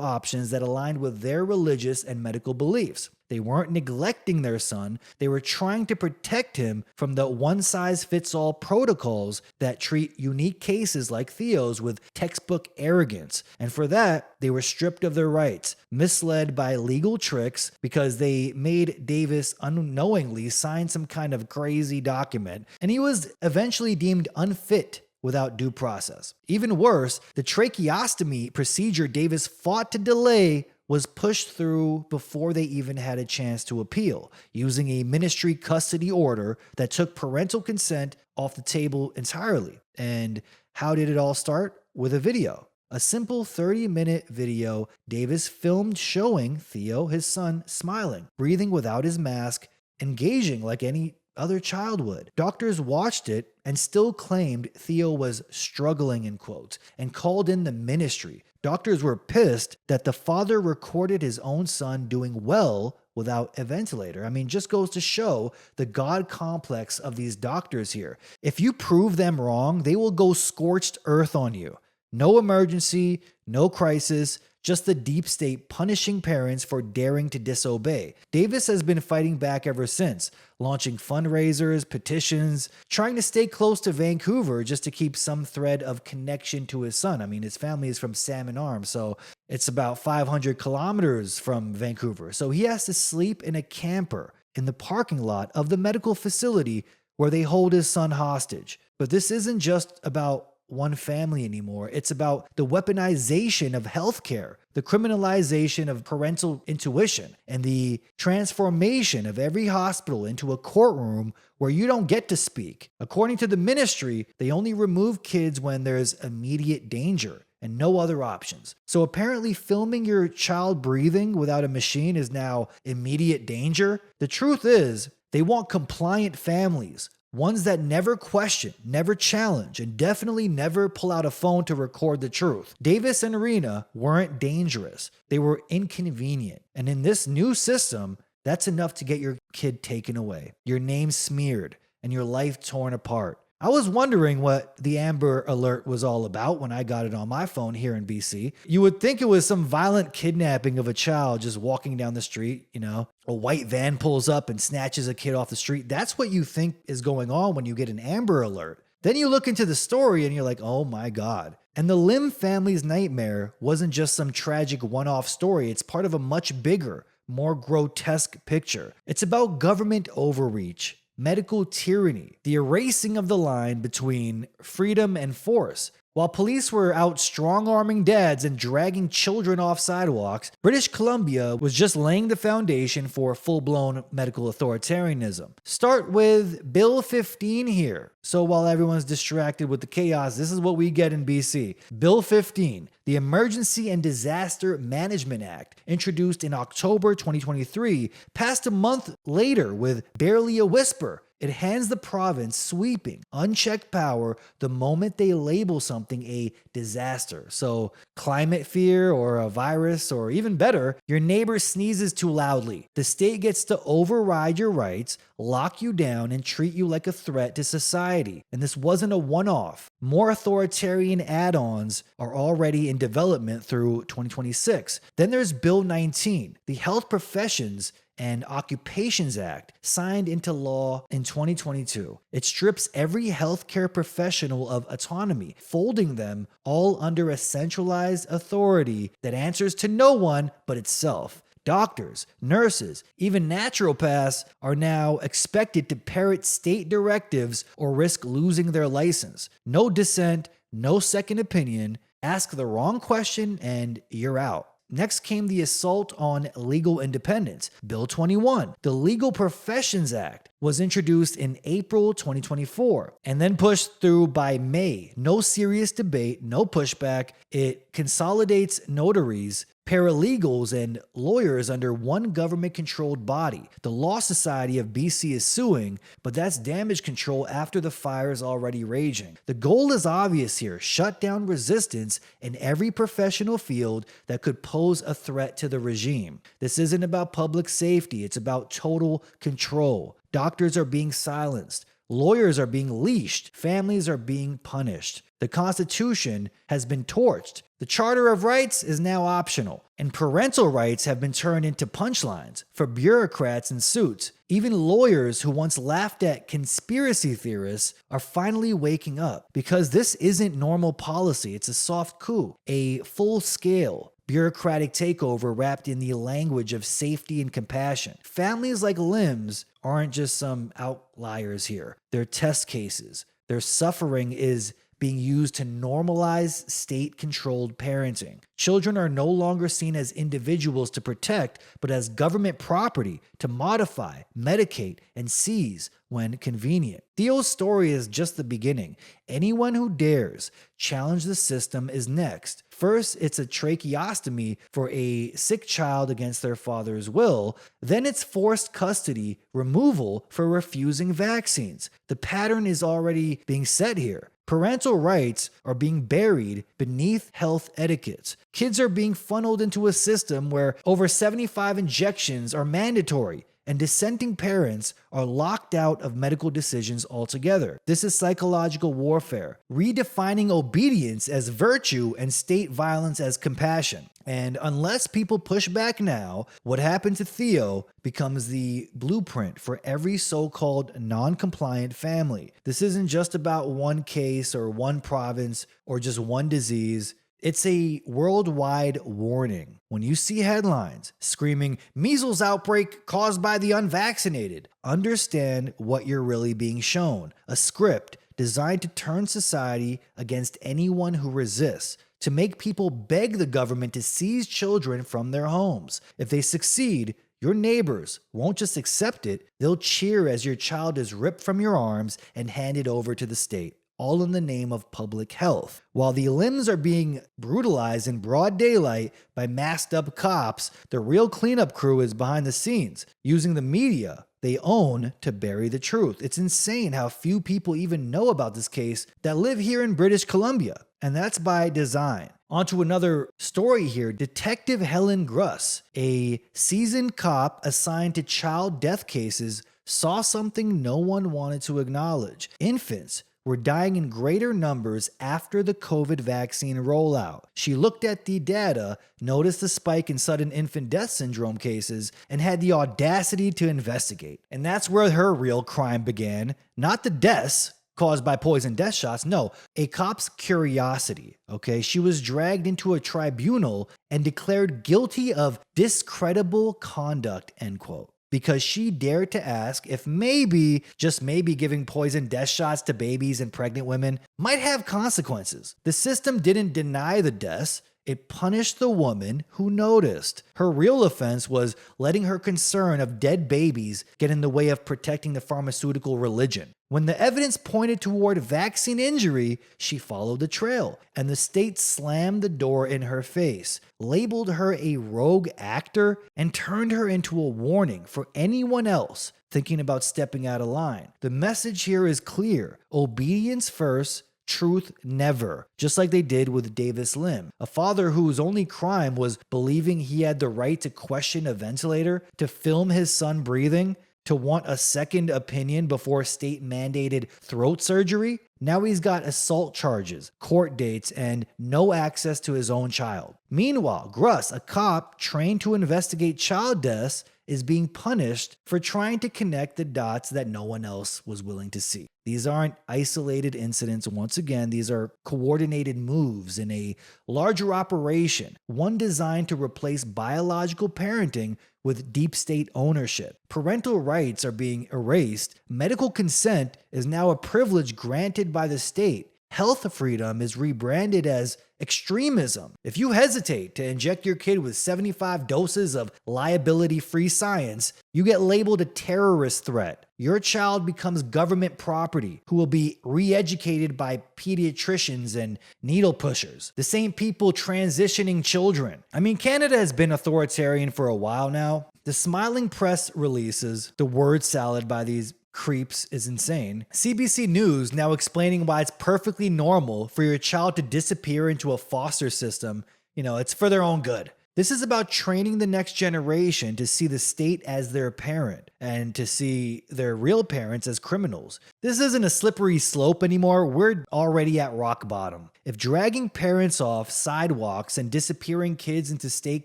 options that aligned with their religious and medical beliefs. They weren't neglecting their son. They were trying to protect him from the one-size-fits-all protocols that treat unique cases like Theo's with textbook arrogance. And for that, they were stripped of their rights, misled by legal tricks because they made Davis unknowingly sign some kind of crazy document, and he was eventually deemed unfit without due process. Even worse, the tracheostomy procedure Davis fought to delay was pushed through before they even had a chance to appeal, using a ministry custody order that took parental consent off the table entirely. And how did it all start? With a video. A simple 30-minute video Davis filmed showing Theo, his son, smiling, breathing without his mask, engaging like any other child would. Doctors watched it and still claimed Theo was struggling, in quotes, and called in the ministry. Doctors were pissed that the father recorded his own son doing well without a ventilator. I mean, just goes to show the God complex of these doctors here. If you prove them wrong, they will go scorched earth on you. No emergency, no crisis, just the deep state punishing parents for daring to disobey. Davis has been fighting back ever since, launching fundraisers, petitions, trying to stay close to Vancouver just to keep some thread of connection to his son. I mean, his family is from Salmon Arm, so it's about 500 kilometers from Vancouver. So he has to sleep in a camper in the parking lot of the medical facility where they hold his son hostage. But this isn't just about one family anymore. It's about the weaponization of healthcare, the criminalization of parental intuition, and the transformation of every hospital into a courtroom where you don't get to speak. According to the ministry, they only remove kids when there's immediate danger and no other options. So apparently filming your child breathing without a machine is now immediate danger. The truth is, they want compliant families, ones that never question, never challenge, and definitely never pull out a phone to record the truth. Davis and Rena weren't dangerous. They were inconvenient. And in this new system, that's enough to get your kid taken away, your name smeared, and your life torn apart. I was wondering what the Amber Alert was all about when I got it on my phone here in BC. You would think it was some violent kidnapping of a child just walking down the street, A white van pulls up and snatches a kid off the street. That's what you think is going on when you get an Amber Alert. Then you look into the story and you're like, oh my God. And the Lim family's nightmare wasn't just some tragic one-off story. It's part of a much bigger, more grotesque picture. It's about government overreach, medical tyranny, the erasing of the line between freedom and force. While police were out strong-arming dads and dragging children off sidewalks, British Columbia was just laying the foundation for full-blown medical authoritarianism. Start with Bill 15 here. So while everyone's distracted with the chaos, this is what we get in BC. Bill 15, the Emergency and Disaster Management Act, introduced in October 2023, passed a month later with barely a whisper. It hands the province sweeping, unchecked power the moment they label something a disaster. So climate fear or a virus, or even better, your neighbor sneezes too loudly. The state gets to override your rights, lock you down, and treat you like a threat to society. And this wasn't a one-off. More authoritarian add-ons are already in development through 2026. Then there's Bill 19, the Health Professions and Occupations Act, signed into law in 2022. It strips every healthcare professional of autonomy, folding them all under a centralized authority that answers to no one but itself. Doctors, nurses, even naturopaths are now expected to parrot state directives or risk losing their license. No dissent, no second opinion. Ask the wrong question and you're out. Next came the assault on legal independence. Bill 21, the Legal Professions Act, was introduced in April 2024 and then pushed through by May. No serious debate, no pushback. It consolidates notaries, paralegals, and lawyers under one government-controlled body. The Law Society of BC is suing, but that's damage control after the fire is already raging. The goal is obvious here: shut down resistance in every professional field that could pose a threat to the regime. This isn't about public safety, it's about total control. Doctors are being silenced. Lawyers are being leashed. Families are being punished. The Constitution has been torched. The Charter of Rights is now optional, and parental rights have been turned into punchlines for bureaucrats in suits. Even lawyers who once laughed at conspiracy theorists are finally waking up, because this isn't normal policy. It's a soft coup, a full-scale bureaucratic takeover wrapped in the language of safety and compassion. Families like Lim's aren't just some outliers here. They're test cases. Their suffering is being used to normalize state-controlled parenting. Children are no longer seen as individuals to protect, but as government property to modify, medicate, and seize when convenient. Theo's story is just the beginning. Anyone who dares challenge the system is next. First, it's a tracheostomy for a sick child against their father's will. Then it's forced custody removal for refusing vaccines. The pattern is already being set here. Parental rights are being buried beneath health etiquettes. Kids are being funneled into a system where over 75 injections are mandatory, and dissenting parents are locked out of medical decisions altogether. This is psychological warfare, redefining obedience as virtue and state violence as compassion. And unless people push back now, what happened to Theo becomes the blueprint for every so-called non-compliant family. This isn't just about one case or one province or just one disease. It's a worldwide warning. When you see headlines screaming, "Measles outbreak caused by the unvaccinated," understand what you're really being shown. A script designed to turn society against anyone who resists, to make people beg the government to seize children from their homes. If they succeed, your neighbors won't just accept it, they'll cheer as your child is ripped from your arms and handed over to the state, all in the name of public health. While the Lims are being brutalized in broad daylight by masked up cops, the real cleanup crew is behind the scenes, using the media they own to bury the truth. It's insane how few people even know about this case that live here in British Columbia, and that's by design. On to another story here. Detective Helen Gruss, a seasoned cop assigned to child death cases, saw something no one wanted to acknowledge. Infants were dying in greater numbers after the COVID vaccine rollout. She looked at the data, noticed the spike in sudden infant death syndrome cases, and had the audacity to investigate. And that's where her real crime began, not the deaths caused by poison death shots. No, a cop's curiosity, okay? She was dragged into a tribunal and declared guilty of discreditable conduct, end quote, because she dared to ask if maybe, just maybe, giving poison death shots to babies and pregnant women might have consequences. The system didn't deny the deaths. It punished the woman who noticed. Her real offense was letting her concern of dead babies get in the way of protecting the pharmaceutical religion. When the evidence pointed toward vaccine injury, she followed the trail, and the state slammed the door in her face, labeled her a rogue actor, and turned her into a warning for anyone else thinking about stepping out of line. The message here is clear: obedience first, truth never, just like they did with Davis Lim, a father whose only crime was believing he had the right to question a ventilator, to film his son breathing, to want a second opinion before state-mandated throat surgery. Now he's got assault charges, court dates, and no access to his own child. Meanwhile, Gruss, a cop trained to investigate child deaths, is being punished for trying to connect the dots that no one else was willing to see. These aren't isolated incidents. Once again, these are coordinated moves in a larger operation, one designed to replace biological parenting with deep state ownership. Parental rights are being erased. Medical consent is now a privilege granted by the state. Health freedom is rebranded as extremism. If you hesitate to inject your kid with 75 doses of liability-free science, you get labeled a terrorist threat. Your child becomes government property who will be re-educated by pediatricians and needle pushers, the same people transitioning children. I mean, Canada has been authoritarian for a while now. The smiling press releases, the word salad by these creeps is insane. CBC News now explaining why it's perfectly normal for your child to disappear into a foster system. You know, it's for their own good. This is about training the next generation to see the state as their parent and to see their real parents as criminals. This isn't a slippery slope anymore. We're already at rock bottom. If dragging parents off sidewalks and disappearing kids into state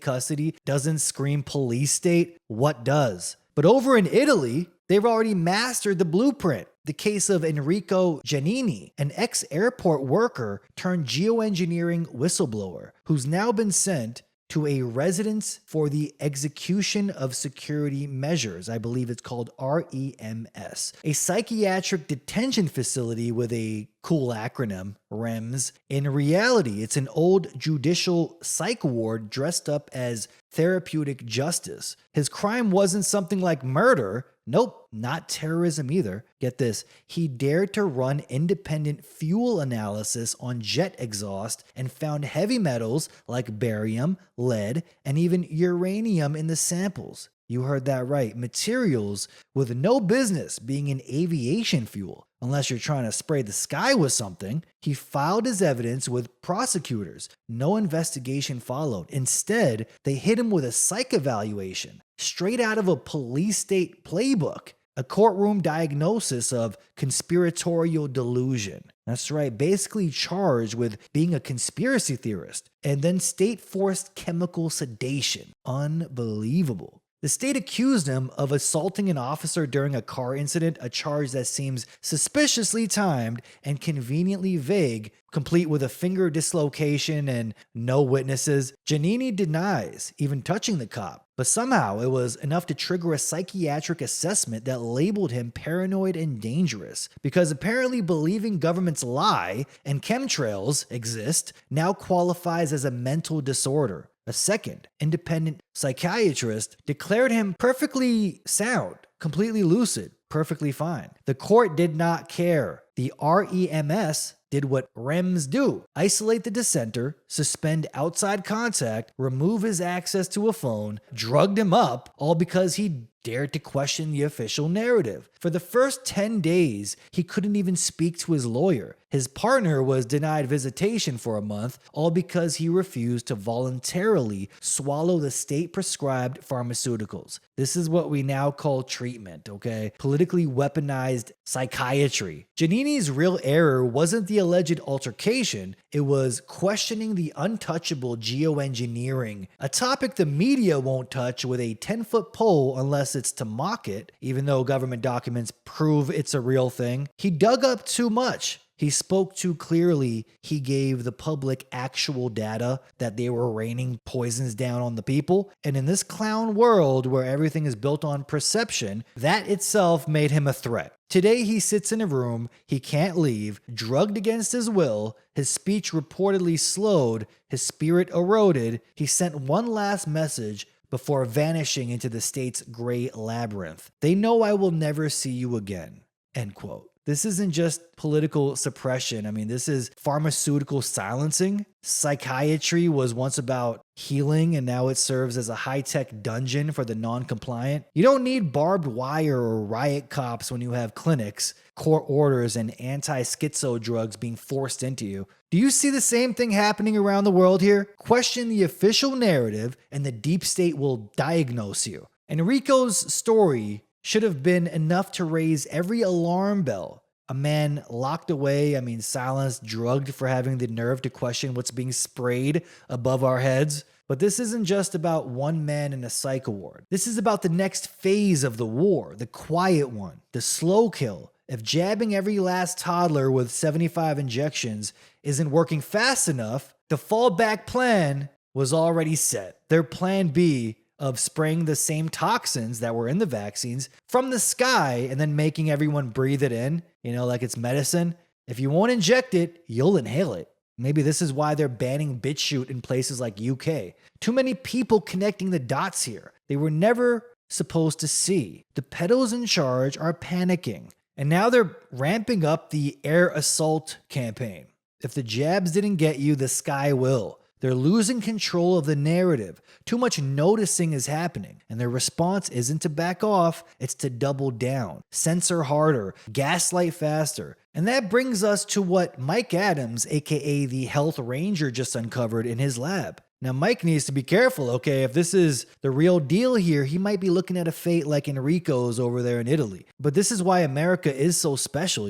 custody doesn't scream police state, what does? But over in Italy, they've already mastered the blueprint. The case of Enrico Gianini, an ex-airport worker turned geoengineering whistleblower, who's now been sent to a residence for the execution of security measures. I believe it's called REMS, a psychiatric detention facility with a cool acronym, REMS. In reality, it's an old judicial psych ward dressed up as therapeutic justice. His crime wasn't something like murder. Nope, not terrorism either. Get this, he dared to run independent fuel analysis on jet exhaust and found heavy metals like barium, lead, and even uranium in the samples. You heard that right, materials with no business being in aviation fuel, unless you're trying to spray the sky with something. He filed his evidence with prosecutors. No investigation followed. Instead, they hit him with a psych evaluation, straight out of a police state playbook, a courtroom diagnosis of conspiratorial delusion. That's right, basically charged with being a conspiracy theorist, and then state-forced chemical sedation. Unbelievable. The state accused him of assaulting an officer during a car incident, a charge that seems suspiciously timed and conveniently vague, complete with a finger dislocation and no witnesses. Giannini denies even touching the cop, but somehow it was enough to trigger a psychiatric assessment that labeled him paranoid and dangerous, because apparently believing governments lie and chemtrails exist now qualifies as a mental disorder. A second independent psychiatrist declared him perfectly sound, completely lucid, perfectly fine. The court did not care. The REMS did what REMS do: isolate the dissenter, suspend outside contact, remove his access to a phone, drugged him up, all because he dared to question the official narrative. For the first 10 days, he couldn't even speak to his lawyer. His partner was denied visitation for a month, all because he refused to voluntarily swallow the state-prescribed pharmaceuticals. This is what we now call treatment, okay? Politically weaponized psychiatry. Giannini Giannini's real error wasn't the alleged altercation, it was questioning the untouchable geoengineering, a topic the media won't touch with a 10-foot pole unless it's to mock it, even though government documents prove it's a real thing. He dug up too much. He spoke too clearly. He gave the public actual data that they were raining poisons down on the people. And in this clown world where everything is built on perception, that itself made him a threat. Today he sits in a room he can't leave, drugged against his will, his speech reportedly slowed, his spirit eroded. He sent one last message before vanishing into the state's gray labyrinth. They know I will never see you again. End quote. This isn't just political suppression. I mean, this is pharmaceutical silencing. Psychiatry was once about healing, and now it serves as a high-tech dungeon for the non-compliant. You don't need barbed wire or riot cops when you have clinics, court orders, and anti-schizo drugs being forced into you. Do you see the same thing happening around the world here? Question the official narrative, and the deep state will diagnose you. Enrico's story should have been enough to raise every alarm bell. A man locked away, silenced, drugged for having the nerve to question what's being sprayed above our heads. But this isn't just about one man in a psych ward. This is about the next phase of the war, the quiet one, the slow kill. If jabbing every last toddler with 75 injections isn't working fast enough, the fallback plan was already set. Their plan B of spraying the same toxins that were in the vaccines from the sky and then making everyone breathe it in, like it's medicine. If you won't inject it, you'll inhale it. Maybe this is why they're banning BitChute in places like UK. Too many people connecting the dots here. They were never supposed to see. The pedos in charge are panicking. And now they're ramping up the air assault campaign. If the jabs didn't get you, the sky will. They're losing control of the narrative. Too much noticing is happening, and their response isn't to back off, it's to double down, censor harder, gaslight faster. And that brings us to what Mike Adams, aka the Health Ranger, just uncovered in his lab. Now, Mike needs to be careful, okay? If this is the real deal here, he might be looking at a fate like Enrico's over there in Italy. But this is why America is so special,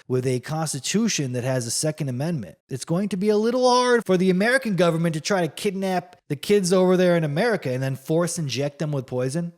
with a constitution that has a Second Amendment. It's going to be a little hard for the American government to try to kidnap the kids over there in America and then force inject them with poison,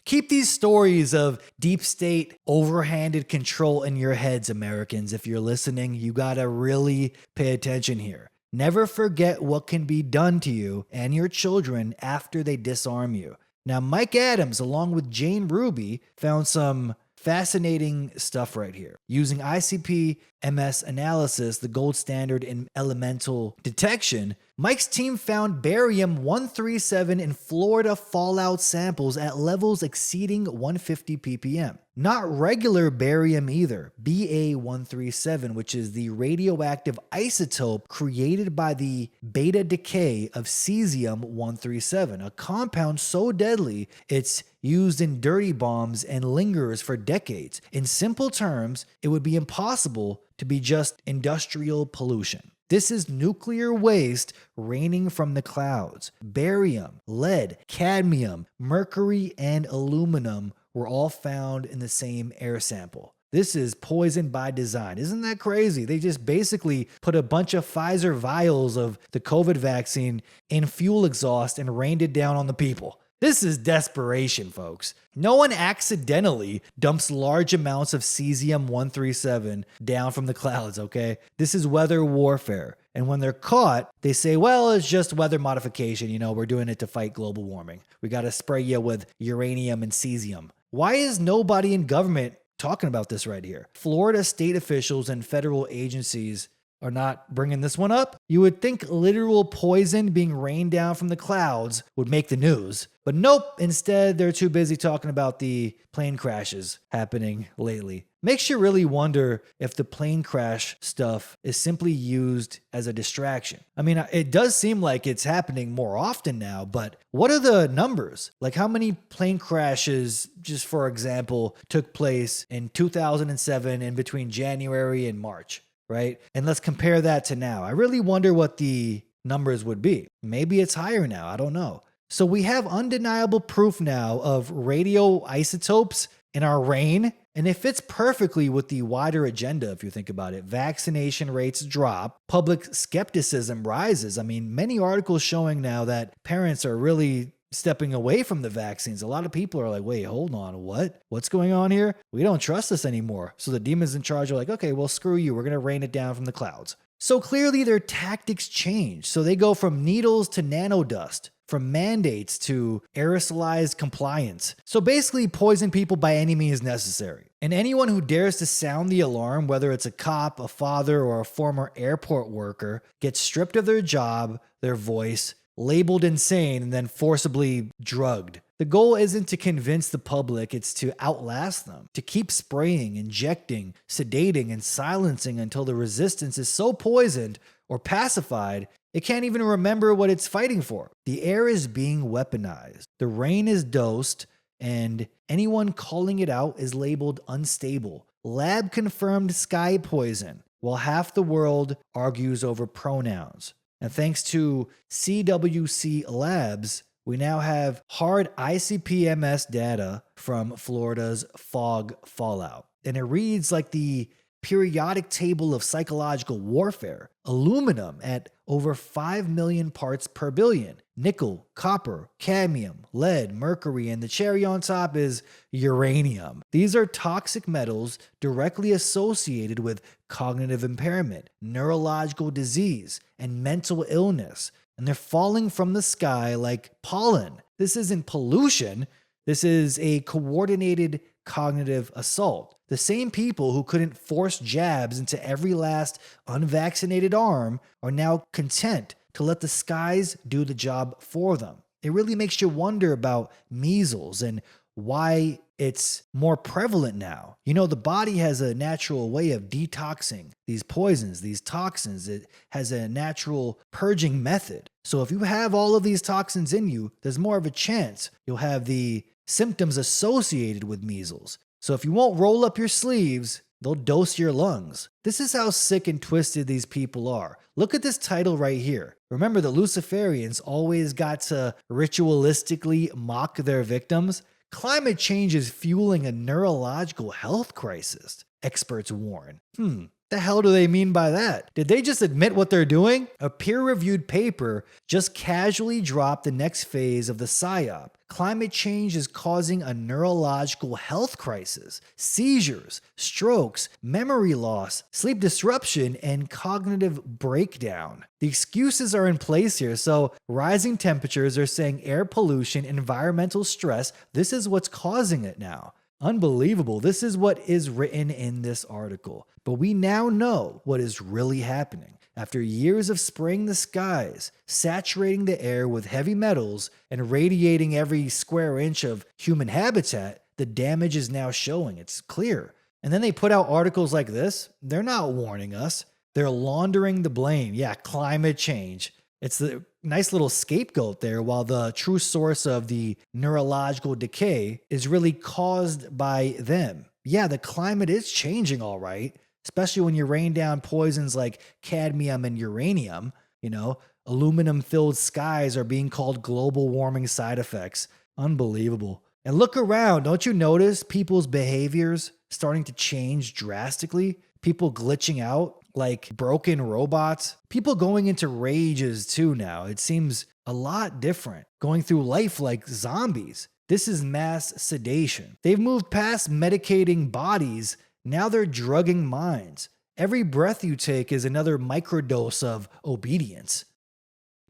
Keep these stories of deep state, overhanded control in your heads, Americans. If you're listening, you gotta really pay attention here. Never forget what can be done to you and your children after they disarm you. Now, Mike Adams, along with Jane Ruby, found some fascinating stuff right here. Using ICP-MS analysis, the gold standard in elemental detection, Mike's team found barium-137 in Florida fallout samples at levels exceeding 150 ppm. Not regular barium either, Ba-137, which is the radioactive isotope created by the beta decay of cesium-137, a compound so deadly it's used in dirty bombs and lingers for decades. In simple terms, it would be impossible to be just industrial pollution. This is nuclear waste raining from the clouds. Barium, lead, cadmium, mercury, and aluminum were all found in the same air sample. This is poison by design. Isn't that crazy? They just basically put a bunch of Pfizer vials of the COVID vaccine in fuel exhaust and rained it down on the people. This is desperation, folks. No one accidentally dumps large amounts of cesium-137 down from the clouds, okay? This is weather warfare. And when they're caught, they say, well, it's just weather modification. We're doing it to fight global warming. We got to spray you with uranium and cesium. Why is nobody in government talking about this right here? Florida state officials and federal agencies are not bringing this one up. You would think literal poison being rained down from the clouds would make the news. But nope, instead they're too busy talking about the plane crashes happening lately. Makes you really wonder if the plane crash stuff is simply used as a distraction. It does seem like it's happening more often now, but what are the numbers? Like how many plane crashes, just for example, took place in 2007 in between January and March? Right? And let's compare that to now. I really wonder what the numbers would be. Maybe it's higher now. I don't know. So we have undeniable proof now of radioisotopes in our rain. And it fits perfectly with the wider agenda if you think about it. Vaccination rates drop, public skepticism rises. I mean, many articles showing now that parents are really stepping away from the vaccines. A lot of people are like, wait, hold on, what? What's going on here? We don't trust this anymore. So the demons in charge are like, okay, well, screw you. We're going to rain it down from the clouds. So clearly their tactics change. So they go from needles to nanodust, from mandates to aerosolized compliance. So basically poison people by any means necessary. And anyone who dares to sound the alarm, whether it's a cop, a father, or a former airport worker, gets stripped of their job, their voice, labeled insane, and then forcibly drugged. The goal isn't to convince the public, it's to outlast them, to keep spraying, injecting, sedating, and silencing until the resistance is so poisoned or pacified, it can't even remember what it's fighting for. The air is being weaponized. The rain is dosed, and anyone calling it out is labeled unstable. Lab-confirmed sky poison, while half the world argues over pronouns. And thanks to CWC Labs, we now have hard ICP-MS data from Florida's fog fallout. And it reads like the periodic table of psychological warfare. Aluminum at over 5 million parts per billion. Nickel, copper, cadmium, lead, mercury, and the cherry on top is uranium. These are toxic metals directly associated with cognitive impairment, neurological disease, and mental illness. And they're falling from the sky like pollen. This isn't pollution. This is a coordinated cognitive assault. The same people who couldn't force jabs into every last unvaccinated arm are now content to let the skies do the job for them. It really makes you wonder about measles and why it's more prevalent now. You know, the body has a natural way of detoxing these poisons, these toxins. It has a natural purging method. So if you have all of these toxins in you, there's more of a chance you'll have the symptoms associated with measles. So if you won't roll up your sleeves, they'll dose your lungs. This is how sick and twisted these people are. Look at this title right here. Remember, the Luciferians always got to ritualistically mock their victims. Climate change is fueling a neurological health crisis, experts warn. The hell do they mean by that? Did they just admit what they're doing? A peer-reviewed paper just casually dropped the next phase of the PSYOP. Climate change is causing a neurological health crisis. Seizures, strokes, memory loss, sleep disruption, and cognitive breakdown. The excuses are in place here. So rising temperatures are saying air pollution, environmental stress, this is what's causing it now. Unbelievable. This is what is written in this article. But we now know what is really happening. After years of spraying the skies, saturating the air with heavy metals, and radiating every square inch of human habitat, the damage is now showing. It's clear. And then they put out articles like this. They're not warning us. They're laundering the blame. Yeah, climate change. It's the nice little scapegoat there, while the true source of the neurological decay is really caused by them. Yeah, the climate is changing all right, especially when you rain down poisons like cadmium and uranium. You know, aluminum-filled skies are being called global warming side effects. Unbelievable. And look around. Don't you notice people's behaviors starting to change drastically? People glitching out like broken robots. People going into rages too now. It seems a lot different. Going through life like zombies. This is mass sedation. They've moved past medicating bodies. Now they're drugging minds. Every breath you take is another microdose of obedience.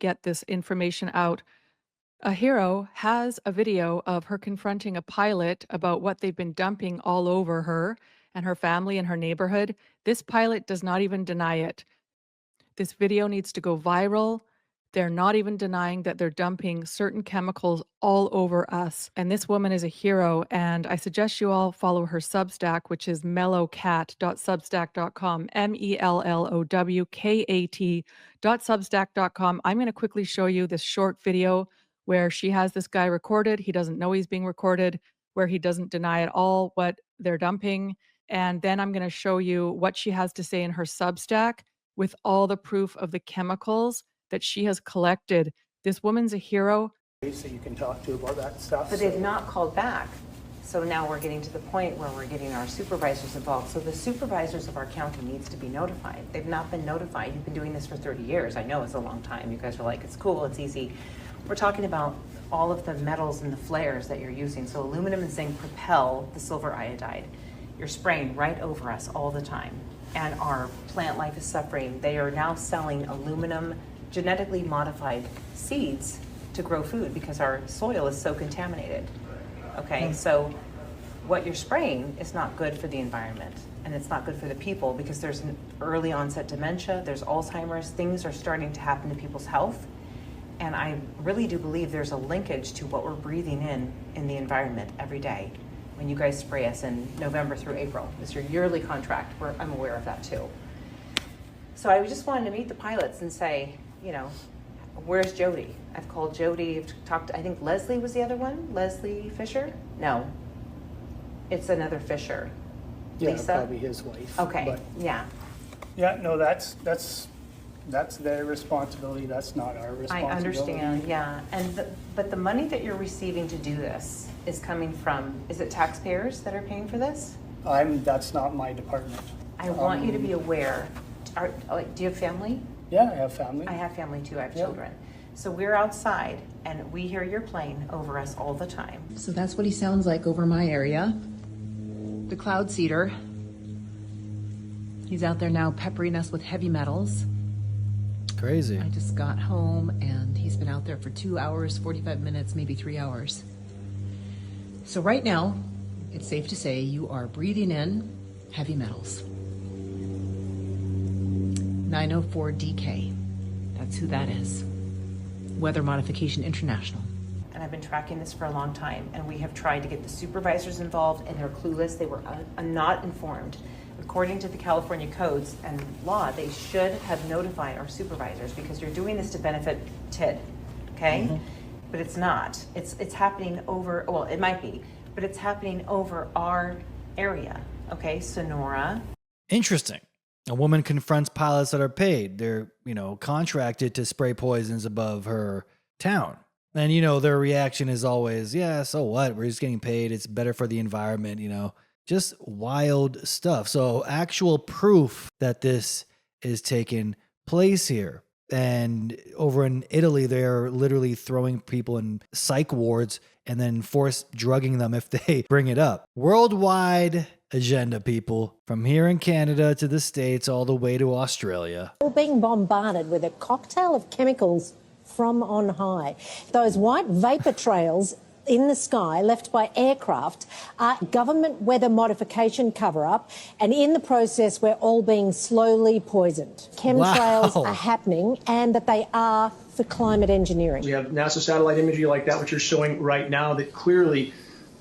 Get this information out. A hero has a video of her confronting a pilot about what they've been dumping all over her and her family and her neighborhood. This pilot does not even deny it. This video needs to go viral. They're not even denying that they're dumping certain chemicals all over us. And this woman is a hero. And I suggest you all follow her Substack, which is mellowcat.substack.com, mellowkat.substack.com. I'm going to quickly show you this short video where she has this guy recorded. He doesn't know he's being recorded, where he doesn't deny at all what they're dumping. And then I'm going to show you what she has to say in her Substack with all the proof of the chemicals that she has collected. This woman's a hero. So you can talk to about that stuff. But they've not called back. So now we're getting to the point where we're getting our supervisors involved. So the supervisors of our county needs to be notified. They've not been notified. You've been doing this for 30 years. I know it's a long time. You guys are like, it's cool, it's easy. We're talking about all of the metals and the flares that you're using. So aluminum and zinc propel the silver iodide. You're spraying right over us all the time. And our plant life is suffering. They are now selling aluminum genetically modified seeds to grow food because our soil is so contaminated. Okay, so what you're spraying is not good for the environment, and it's not good for the people because there's an early onset dementia, there's Alzheimer's, things are starting to happen to people's health. And I really do believe there's a linkage to what we're breathing in the environment every day when you guys spray us in November through April. It's your yearly contract. I'm aware of that too. So I just wanted to meet the pilots and say, you know, where's Jody? I've called Jody, I've talked to, I think Leslie was the other one, Leslie Fisher? No, it's another Fisher. Yeah, Lisa? probably his wife. Okay, But, yeah. yeah, no, that's their responsibility. That's not our I responsibility. understand, yeah. But the money that you're receiving to do this is coming from, is it taxpayers that are paying for this? That's not my department. I want you to be aware. Do you have family? Yeah, I have family. I have family too, I have Yeah. children. So we're outside and we hear your plane over us all the time. So that's what he sounds like over my area. The cloud seeder. He's out there now peppering us with heavy metals. Crazy. I just got home and he's been out there for 2 hours, 45 minutes, maybe 3 hours. So right now, it's safe to say you are breathing in heavy metals. 904DK. That's who that is. Weather Modification International. And I've been tracking this for a long time, and we have tried to get the supervisors involved, and they're clueless. They were not informed. According to the California codes and law, they should have notified our supervisors because you're doing this to benefit TID, okay? Mm-hmm. But it's not. It's happening over, well, it might be, but it's happening over our area, okay? Sonora. Interesting. A woman confronts pilots that are paid. They're, contracted to spray poisons above her town. And, their reaction is always, yeah, so what? We're just getting paid. It's better for the environment, just wild stuff. So actual proof that this is taking place here. And over in Italy, they're literally throwing people in psych wards and then force drugging them if they bring it up. Worldwide agenda, people, from here in Canada to the States, all the way to Australia. We're being bombarded with a cocktail of chemicals from on high. Those white vapor trails in the sky left by aircraft are government weather modification cover-up, and in the process we're all being slowly poisoned. Chemtrails are happening, and that they are for climate engineering. We have NASA satellite imagery like that, which you're showing right now, that clearly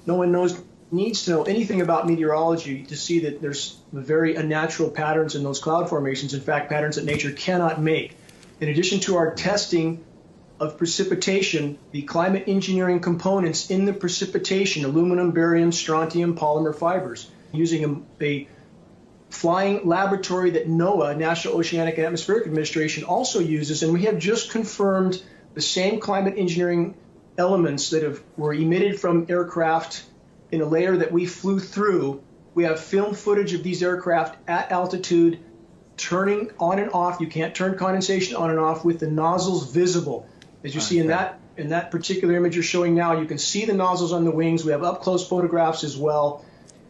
no one needs to know anything about meteorology to see that there's very unnatural patterns in those cloud formations, in fact, patterns that nature cannot make. In addition to our testing of precipitation, the climate engineering components in the precipitation, aluminum, barium, strontium, polymer fibers, using a flying laboratory that NOAA, National Oceanic and Atmospheric Administration, also uses, and we have just confirmed the same climate engineering elements that were emitted from aircraft in a layer that we flew through. We have film footage of these aircraft at altitude turning on and off. You can't turn condensation on and off with the nozzles visible. As you see in that particular image you're showing now, you can see the nozzles on the wings. We have up-close photographs as well.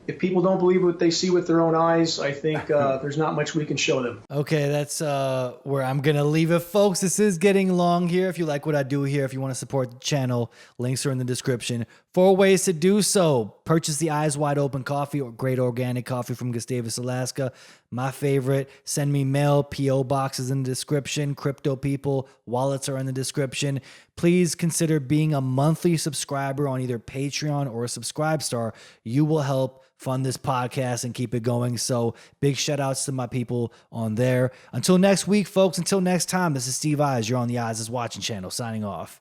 If people don't believe what they see with their own eyes, I think there's not much we can show them. Okay, that's where I'm going to leave it, folks. This is getting long here. If you like what I do here, if you want to support the channel, links are in the description. 4 ways to do so. Purchase the Eyes Wide Open coffee, or great organic coffee from Gustavus, Alaska. My favorite. Send me mail. P.O. boxes in the description. Crypto people, wallets are in the description. Please consider being a monthly subscriber on either Patreon or Subscribestar. You will help fund this podcast and keep it going. So big shout outs to my people on there. Until next week, folks, until next time, this is Steve Eyes. You're on the Eyes is Watching channel, signing off.